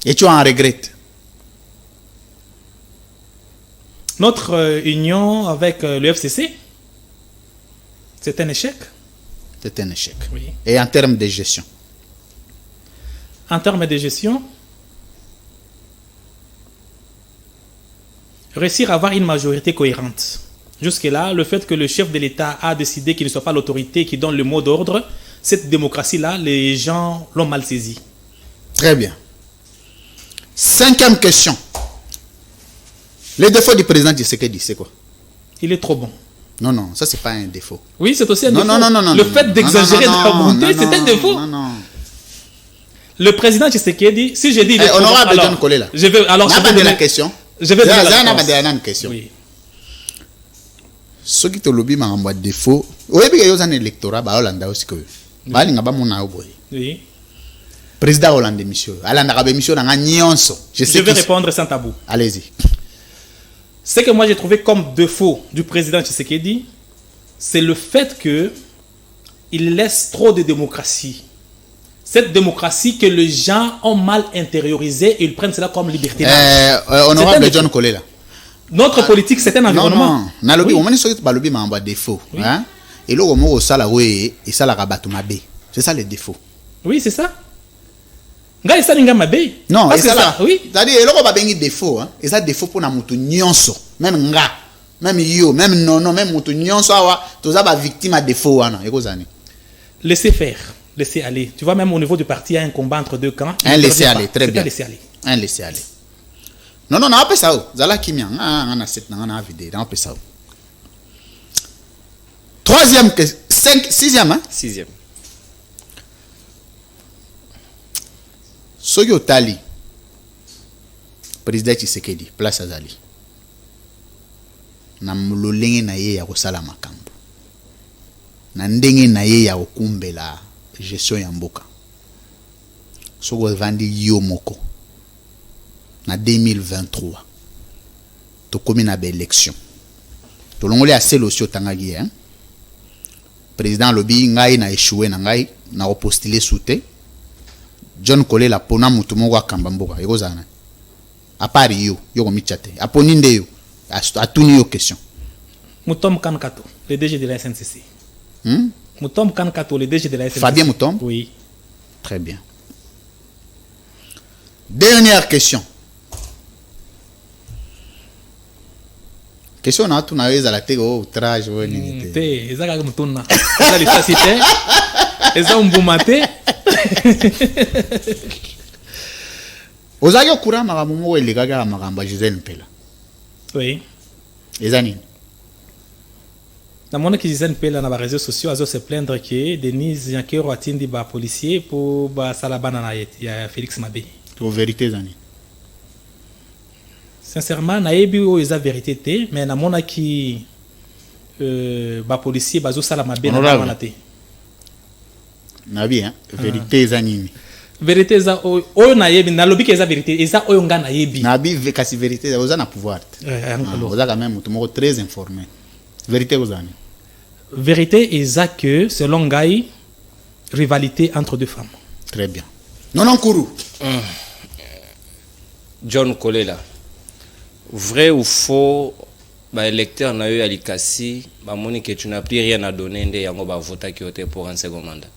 Et tu en regrettes? Notre union avec le FCC, c'est un échec. C'est un échec. Oui. Et en termes de gestion? En termes de gestion, réussir à avoir une majorité cohérente. Jusque-là, le fait que le chef de l'État a décidé qu'il ne soit pas l'autorité qui donne le mot d'ordre, cette démocratie-là, les gens l'ont mal saisie. Très bien. Cinquième question. Les défauts du président Tshisekedi, c'est quoi? Il est trop bon. Non, ça c'est pas un défaut. Oui, c'est aussi un défaut. Non. Le fait d'exagérer dans la bonté, c'est un défaut. Non. Le président Tshisekedi, si je dis... Honorable John Kolela. Je vais... Alors, je vais donner la question. Je vais donner la réponse. Question. Oui. Ce qui te lobby m'a envoyé défaut. Oui, il y a un électorat, bah Hollanda aussi que. Bah il n'y a pas mon aoboy. Oui. Président Hollande, monsieur. Alanda monsieur dans nyonso. Je vais répondre sans tabou. Allez-y. Ce que moi j'ai trouvé comme défaut du président Tshisekedi, c'est le fait que il laisse trop de démocratie. Cette démocratie que les gens ont mal intériorisée et ils prennent cela comme liberté. Honorable John Kolela. Notre politique, c'est un environnement. Non, non. Nalobi, on m'a dit que balobi m'a envoyé défaut. Hein? Et là, on ça la ouais et ça la rabatou ma bé. C'est ça le défaut. Oui, c'est ça. Nga ça ninga ma bé. Non, c'est ça. Oui. C'est-à-dire, là, on va bengi défaut. Hein? Et ça défaut pour na mutu nyonso. Même nga, même yo, même non, même mutu nyonso awa. Tout ça va victime à défaut. Laissez faire. Laisser aller. Tu vois, même au niveau du parti, il y a un combat entre deux camps. Un laisser aller, très bien. Un laisser aller. Un laisser aller. Non, non, on a pas ça. Zala Kimia, on a 7 ans, on a vidé, on a pas ça. Troisième, 6e, hein? 6e. Soyo Tali, président Tshisekedi, place Azali. Na mlolenge na ye ya kosala makambo. Na ndenge na ye ya okumbela gestion ya mboka. Soko vandi yo moko. Na 2023. To komi na be élection. To longole aselo sio tangaki hein. Président lobi ngai na échoué na ngai na repostuler souté. John Kolela pona mutu moko akamba mboka ekozana. A part yo komichate. Aponi nde yo. Atuni yo question. Moutom Kankato, le DG de la SNCC. Moutom Kankato, le DG de la SNCC. Fabien Moutom? Oui. Très bien. Dernière question. Question na tu na weza la tego outrage ou nini te. Ezaka mutuna. Eza lisasite. Eza umbumate. Ozaki okura makambo moko elekaka makambo ya Gisèle Mpela. Oui. Eza nini? Na mona ki Gisèle Mpela na ba réseaux sociaux azo se plaindre que Denise Yankero atindi ba policier pour ba salabana na ya Félix Mabé. To vérité zani. Sincèrement nayebi o eza vérité te mais na mona ki ba policier bazo sala Mabé na mona te. Na bien, vérité zani. Vérité eza oyo nayebi na lobi ke eza vérité eza oyo nga nayebi. Na bi kasi vérité oza na pouvoir. Oza quand même mutu très informé. Vérité ozani. Vérité eza que selon Ngai rivalité entre deux femmes. Très bien. Non Kourou. John Kolela. Vrai ou faux, ba électeur na yo alikasi, ba moni que tu n'as plus rien à donner nde yango ba vota ki ote pour un second mandat.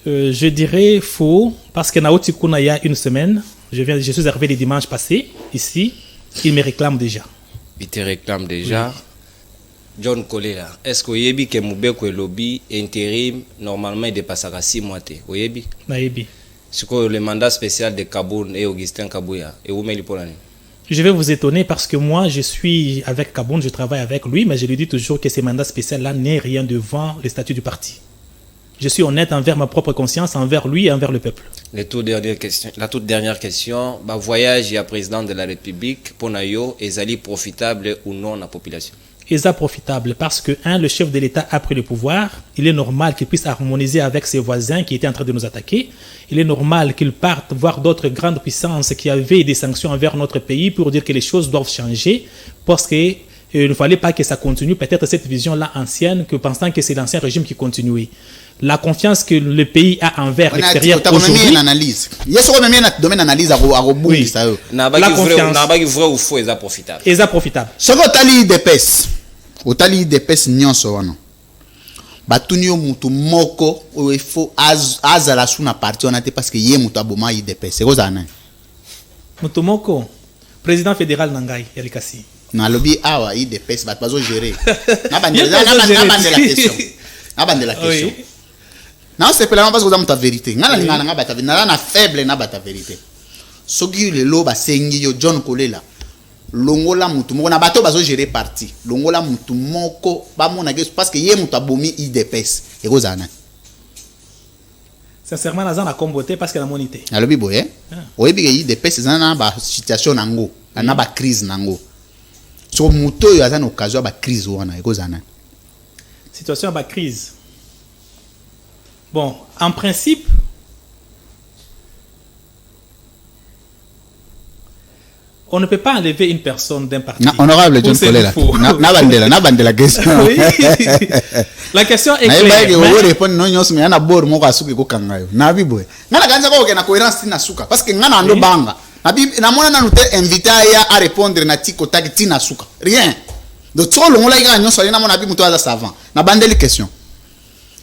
Je dirais faux parce que Naoti Kuna il y a une semaine, je suis arrivé le dimanche passé ici, il me réclame déjà. Il te réclame déjà. Oui. John Kolela, est-ce que Oyebi ke Mubeko lobby intérim normalement il dépasse à 6 mois te Oyebi? Nayebi. C'est que le mandat spécial de Kaboun et Augustin Kabouya et où meli pour l'année. Je vais vous étonner parce que moi je suis avec Kaboun, je travaille avec lui, mais je lui dis toujours que ce mandat spécial là n'est rien devant le statut du parti. Je suis honnête envers ma propre conscience, envers lui et envers le peuple. La toute dernière question, bah voyage à président de la République pour Nayo, est-il profitable ou non à la population? Est profitable parce que le chef de l'État a pris le pouvoir, il est normal qu'il puisse harmoniser avec ses voisins qui étaient en train de nous attaquer. Il est normal qu'il parte voir d'autres grandes puissances qui avaient des sanctions envers notre pays pour dire que les choses doivent changer parce que il ne fallait pas que ça continue, peut-être cette vision-là ancienne, que pensant que c'est l'ancien régime qui continuait. La confiance que le pays a envers l'extérieur aujourd'hui... une analyse. Il y a un domaine d'analyse à rebours. La confiance. Vrai ou faux, est profitable. Est profitable. Ce que tu d'épaisse, tu d'épaisse nyonso wana. Batunio mutu moko il faut azala suna parti on a parce que yé mutu aboma yi d'épaisse. C'est quoi ça? Mutu moko président fédéral Nangai Yalikasi. Na lobby awa yi d'épaisse bat bazo gérer. Na bande la question. Na bande la question. Non, c'est pas parce que vous avez ta vérité. Na faible na ta vérité. Soki le loba sengi yo John Kolela. Longola mutu moko na bato bazo gérer parti. Longola mutu moko ba mona parce que yé mutu abomi IDPS. Et kozana. Sincèrement na zana comboté parce que la monité. Na lobi boye. Oyebi ke IDPS zana ba situation nango, na ba crise nango. So muto yo azana occasion ba crise wana et kozana. Situation ba crise. Bon, en principe, on ne peut pas enlever une personne d'un parti. Honorable John Kolela. Na bandela question. Oui. La question est claire. Mais répondre non nyos mais ana bor mo kasuki ko kangayo. Na biboy. Ngana kanza ko ke na cohérence na suka parce que ngana ando banga. Na mona na nous invité à répondre na tiko taki tina suka. Rien. Donc tout le monde là nyos na mona bi muto aza savant. Na bandeli question.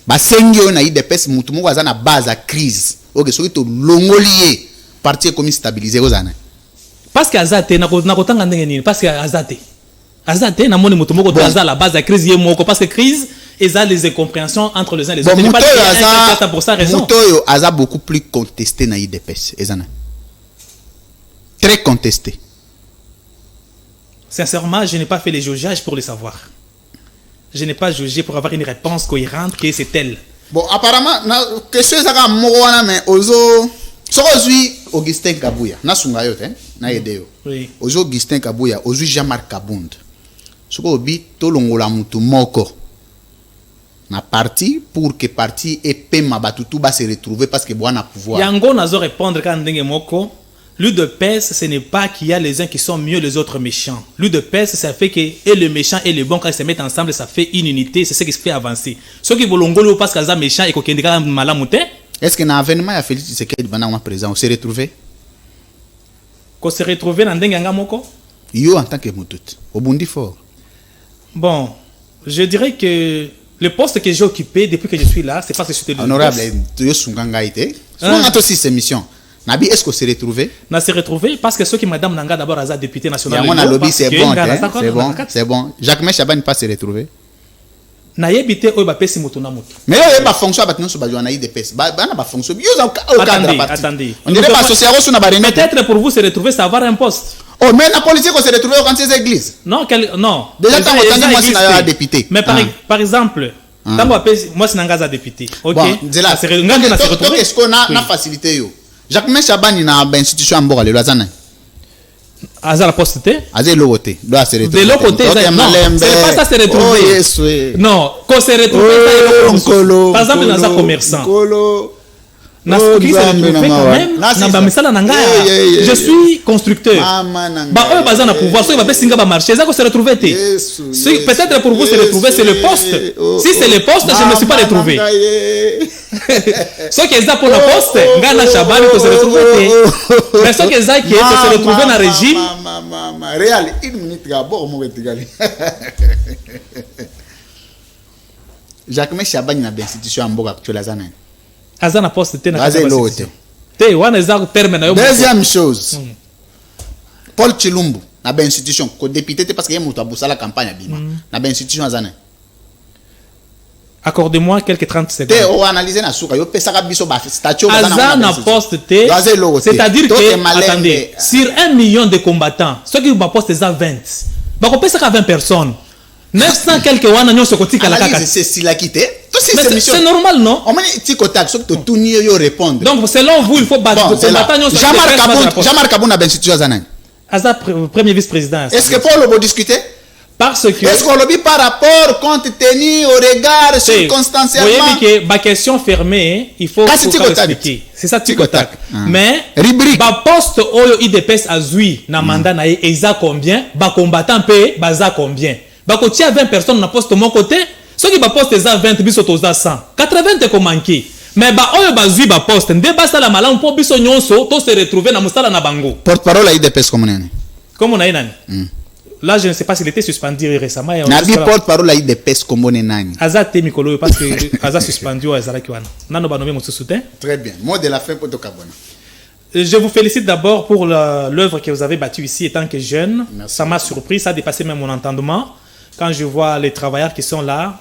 Ba sengi on a eu des pes mutu mo aza na base à crise. OK, so to longolier parti comme stabiliser ozana. Parce que azate na kotanga ndenge nini parce que azate na moni mutu moko aza la base à crise yemoko parce que crise et ça les incompréhensions entre les uns et les autres. Bon, pas pour ça raison. Mutoyo aza beaucoup plus contesté na IDPS ezana. Très contesté. Sincèrement, je n'ai pas fait les jugeages pour le savoir. Je n'ai pas jugé pour avoir une réponse cohérente que c'est elle. Bon, apparemment, na question ça comme moi mais ozo sozui Augustin Kabuya na sunga yote na yedeo. Oui. Ozo Augustin Kabuya, ozo Jean-Marc Kabund. Soko obi tolongola mutu moko. Na parti pour que parti et pema batutu ba se retrouver parce que boana pouvoir. Yango nazo répondre quand ndenge moko. L'UDPS, ce n'est pas qu'il y a les uns qui sont mieux, les autres méchants. L'UDPS, ça fait que et le méchant et le bon, quand ils se mettent ensemble, ça fait une unité. C'est ce qui se fait avancer. Ceux qui veulent l'ongolo parce qu'ils sont méchants et qu'ils sont malamoutés. Est-ce que dans l'avènement, il y a Félix Tshisekedi pendant présent, on s'est retrouvé? Qu'on s'est retrouvé dans Ndenganga Moko? Yo en tant que Moutout, au Bundi fort. Bon, je dirais que le poste que j'ai occupé depuis que je suis là, c'est parce que je suis honorable, tu es Sunganga été. Souvent, aussi ces missions. Nabi, est-ce qu'on s'est retrouvé? On s'est retrouvé parce que ceux qui Madame Nanga d'abord a député national. Il y a un lobby, c'est bon, c'est bon. Jacques Chaban n'est pas se retrouver. Na yebité oyo ba pesi moto na moto. Mais il y a fonction ba tino so ba joana IDPS. Ba na ba fonction. Attendez. On dirait pas association sur na ba peut-être pour vous se retrouver c'est avoir un poste. Oh mais la politique on s'est retrouvé dans ces églises. Non, déjà quand on entend moi si na député. Mais par exemple, tant ba pesi moi si nanga député. OK. Nganga na se retrouver. Qu'est-ce qu'on a na facilité yo? Jacques Chaban na ba institution amboka le lazana. Aza la poste te Aza le côté doit se retrouver de l'autre côté c'est pas ça se retrouver. Oh yes oui. Non qu'on se retrouver par exemple dans un commerçant na qui se retrouver quand même na ba misala nanga je suis constructeur ba eux baza na pouvoir so ba besinga ba marché ça qu'on se retrouver te peut-être pour vous se retrouver c'est le poste si c'est le poste je ne me suis pas retrouvé ce qui est ça pour le poste ngana Chaban qu'on se retrouver te mais ce qui est ça qui est se retrouver dans régime réel une minute d'abord mon régal Jacques Chaban na institution amboka actuelle azana azana poste te na te wana za terme na yo. Deuxième chose Paul Chilumbu na ba institution ko député te parce que yemu to abusala campagne bima na ba institution azana. Accordez-moi quelques 30 secondes. Te o analyser na suka yo pesaka biso ba statut azana poste te c'est-à-dire que attendez sur 1 million de combattants ceux qui ba poste za 20 ba ko pesaka 20 personnes 900 quelques wana nyoso kotika la kaka c'est si la quitter. C'est normal, non? On m'a dit Tikotak, sauf que tout n'y répondre. Donc, selon vous, il faut battre. Jean-Marc Kabund a bien situé à Zanan. Aza, premier vice-président. Est-ce que Paul Obo discuter? Parce que. Est-ce qu'on lobby par rapport, compte tenu au regard, circonstanciellement? Vous voyez que ma question fermée, il faut expliquer. C'est ça, Tikotak. Mais, ba poste Oyo IDPS Azui, na mandat na eza combien? Ba combattant paye, baza combien? Ba kotia 20 personnes na poste de mon côté. Ceux qui va poste za 20 biso toza 100 80 te ko manqué mais ba oyo bazui ba poste nde basa la malamu po biso nyonso to se retrouver na musala na bango porte-parole à IDPS comme nani comme on a nani là je ne sais pas s'il était suspendu récemment nabi porte-parole à IDPS comme nani azate mikolo parce que aza suspendu ou azala ki wana nano ba nommer mon soutien. Très bien, mot de la fin pour Tokabona. Je vous félicite d'abord pour l'œuvre que vous avez battue ici étant que jeune. Merci. Ça m'a surpris, ça a dépassé même mon entendement quand je vois les travailleurs qui sont là.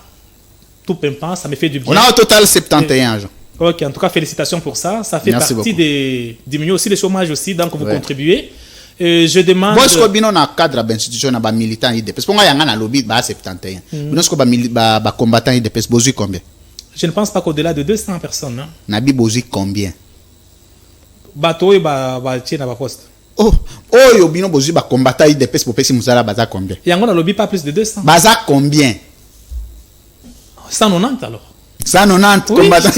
Tout pimpant, ça me fait du bien. On a au total 71 gens. Ok, en tout cas, félicitations pour ça. Ça fait merci partie des diminuer aussi le chômage aussi, donc vous contribuez. Je demande. Moi, je suis dans cadre de l'institution, dans militant IDPS. Parce qu'il y a un lobby, 71. Nous sommes combattants IDPS, Bozu combien? Je ne pense pas qu'au-delà de 200 personnes. Nabi Bozu combien? Bateau et tiens à poste. Oh, yo bino Bozu combattant IDPS pour pesi musala baza combien? Il y a un lobby pas plus de 200. Baza combien? 190 alors. 190 combattants.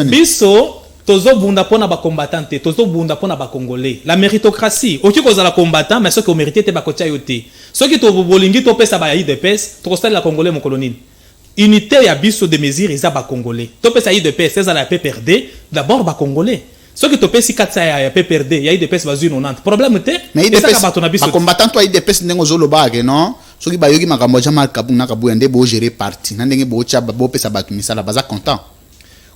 Biso, tozo bunda pona ba combattant te, tozo bunda pona ba congolais. La méritocratie, oki kozala combattant mais ceux qui ont mérité te ba kotia yote. Ceux qui to bolingi to pesa ba IDPS, to kostala la congolais mon colonine. Unité ya biso de mesure isa ba congolais. To pesa IDPS, ça la PPRD, d'abord ba congolais. Ceux qui te pesi 400 ya PPRD, ya IDPS ba 90. Problème te, mais IDPS ba combattant to IDPS ndengo zolo ba ke non. Ceux qui ba yoki makambo jama kabuna kabu ende bo gérer parti. Na ndenge bo cha bo pesa ba misala baza content.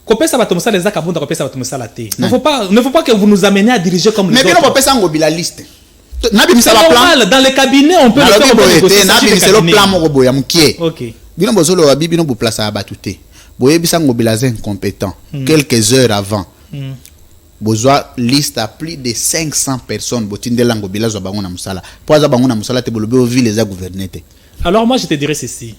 Kopesa bato musala ezaka bunda kopesa bato musala te. Ne faut pas que vous nous ameniez à diriger comme les autres. Mais bien on pesa ngobi la liste. Nabi misala plan dans les cabinets on peut le faire négocier. Nabi misala plan moko boya mukie. OK. Bino bozolo wa bibino bo place à batute. Boye bisa ngobi la incompétent quelques heures avant. Bozwa liste à plus de 500 personnes botindela ngobi la zo bango na musala. Poza bango na musala te bolobe o ville les a gouverner te. Alors moi je te dirais ceci.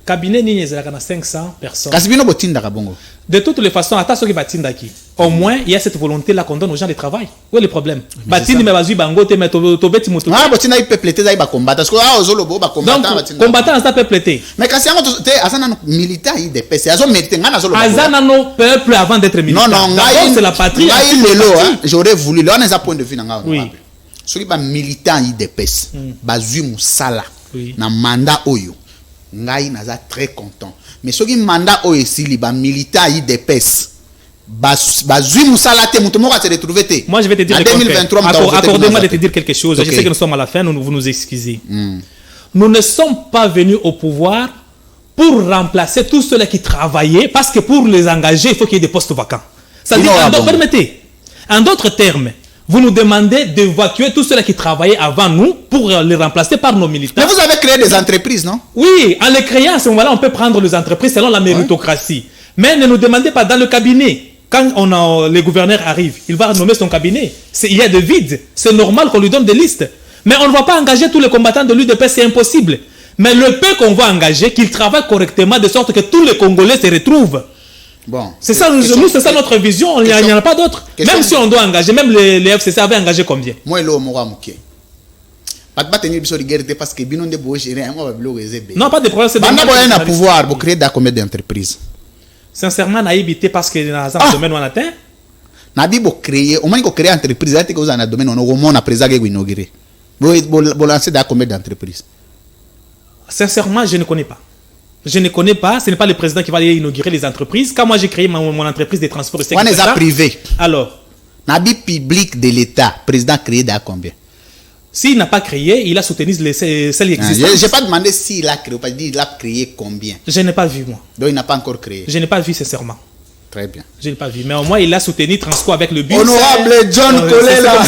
Cabinet ni ezalaka na 500 personnes. Kasibino botinda ka bongo. De toutes les façons, attends ce qui va tindaki. Au moins, il y a cette volonté-là qu'on donne aux gens de travail. Où est le problème? Batini mais vas-y bango te mais to beti moto. Ah, botina il peuple te za ba combattre. Parce que ah ozolo bo ba combattant batina. Donc combattant ça peuple te. Mais kasi yango te azana militant il dépêche. Azo mérité ngana zolo. Azana no peuple avant d'être militant. Non non, c'est la patrie. Ngai lelo j'aurais voulu là on a point de vue nga. Oui. Ce qui ba militant il dépêche. Bazui musala. Na mandat oyo. Ngai naza très content. Mais ce qui mandat o esili ba militant IDPS bazui musala te muto moko se retrouver te. Moi je vais te dire 2023 accordez-moi de te dire quelque chose. Okay. Je sais que nous sommes à la fin, vous nous excusez. Nous ne sommes pas venus au pouvoir pour remplacer tous ceux-là qui travaillaient parce que pour les engager, il faut qu'il y ait des postes vacants. Ça dit permettez. En d'autres termes, vous nous demandez d'évacuer tous ceux-là qui travaillaient avant nous pour les remplacer par nos militants. Mais vous avez créé des entreprises, non? Oui, en les créant, à ce moment-là, on peut prendre les entreprises selon la méritocratie. Ouais. Mais ne nous demandez pas dans le cabinet. Quand les gouverneurs arrivent, il va nommer son cabinet. Il y a des vides. C'est normal qu'on lui donne des listes. Mais on ne va pas engager tous les combattants de l'UDP, c'est impossible. Mais le peu qu'on va engager, qu'ils travaillent correctement de sorte que tous les Congolais se retrouvent. Bon, c'est ça, c'est ça notre vision, il n'y en a pas d'autre. Même si on doit engager, même les FCC avaient engagé combien? Moi, je suis non, pas de problème, c'est un pouvoir pour créer combien d'entreprises. Sincèrement, naïbité parce que dans un domaine où on atteint. Nabi pour créer, au moins qu'on crée entreprise, là, que vous en a domaine, on a présent que vous inaugurez. Vous lancez combien d'entreprises? Sincèrement, je ne connais pas. Je ne connais pas, ce n'est pas le président qui va aller inaugurer les entreprises. Quand moi j'ai créé mon entreprise de transport, on les a privés. Alors, Nabi public de l'État, président créé d'à combien? S'il n'a pas créé, il a soutenu celles existantes. Je n'ai pas demandé s'il a créé, il a créé combien. Je n'ai pas vu moi. Donc il n'a pas encore créé. Je n'ai pas vu sincèrement. Très bien. Je n'ai pas vu, mais au moins il a soutenu Transco avec le bus. Honorable John Kolela.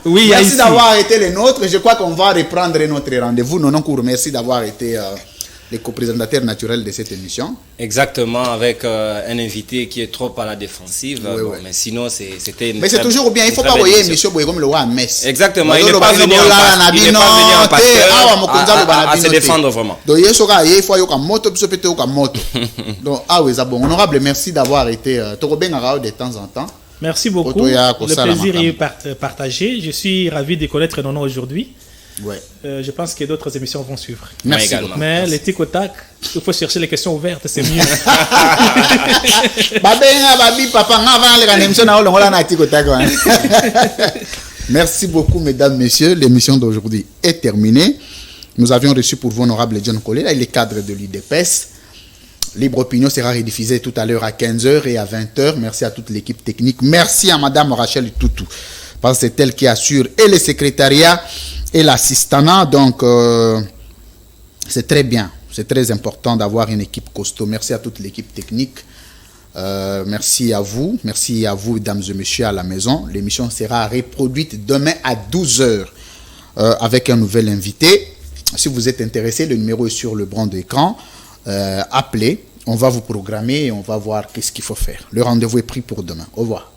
Oui, merci d'avoir été les nôtres. Je crois qu'on va reprendre notre rendez-vous. Non, merci d'avoir été les co-présentateurs naturels de cette émission. Exactement, avec un invité qui est trop à la défensive. Oui, bon, mais sinon, c'était une. Mais c'est toujours bien, il ne faut pas voyer monsieur Boye comme le roi à Metz. Exactement, il n'est pas venu en pasteur à se défendre vraiment. Donc, il faut y moto, donc, honorable, merci d'avoir été de temps en temps. Merci beaucoup. Le plaisir est partagé. Je suis ravi de connaître nos noms aujourd'hui. Ouais. Je pense que d'autres émissions vont suivre. Merci également. Mais merci. Les tic au tac, il faut chercher les questions ouvertes, c'est mieux. Merci beaucoup, mesdames, messieurs. L'émission d'aujourd'hui est terminée. Nous avions reçu pour vous honorable John Kolela, il est cadre de l'UDPS. Libre Opinion sera rediffusée tout à l'heure à 15h et à 20h. Merci à toute l'équipe technique. Merci à madame Rachel Toutou, parce que c'est elle qui assure et le secrétariat et l'assistanat. Donc, c'est très bien. C'est très important d'avoir une équipe costaud. Merci à toute l'équipe technique. Merci à vous, mesdames et messieurs à la maison. L'émission sera reproduite demain à 12h avec un nouvel invité. Si vous êtes intéressé, le numéro est sur le bord d'écran. Appelez, on va vous programmer et on va voir qu'est-ce qu'il faut faire. Le rendez-vous est pris pour demain. Au revoir.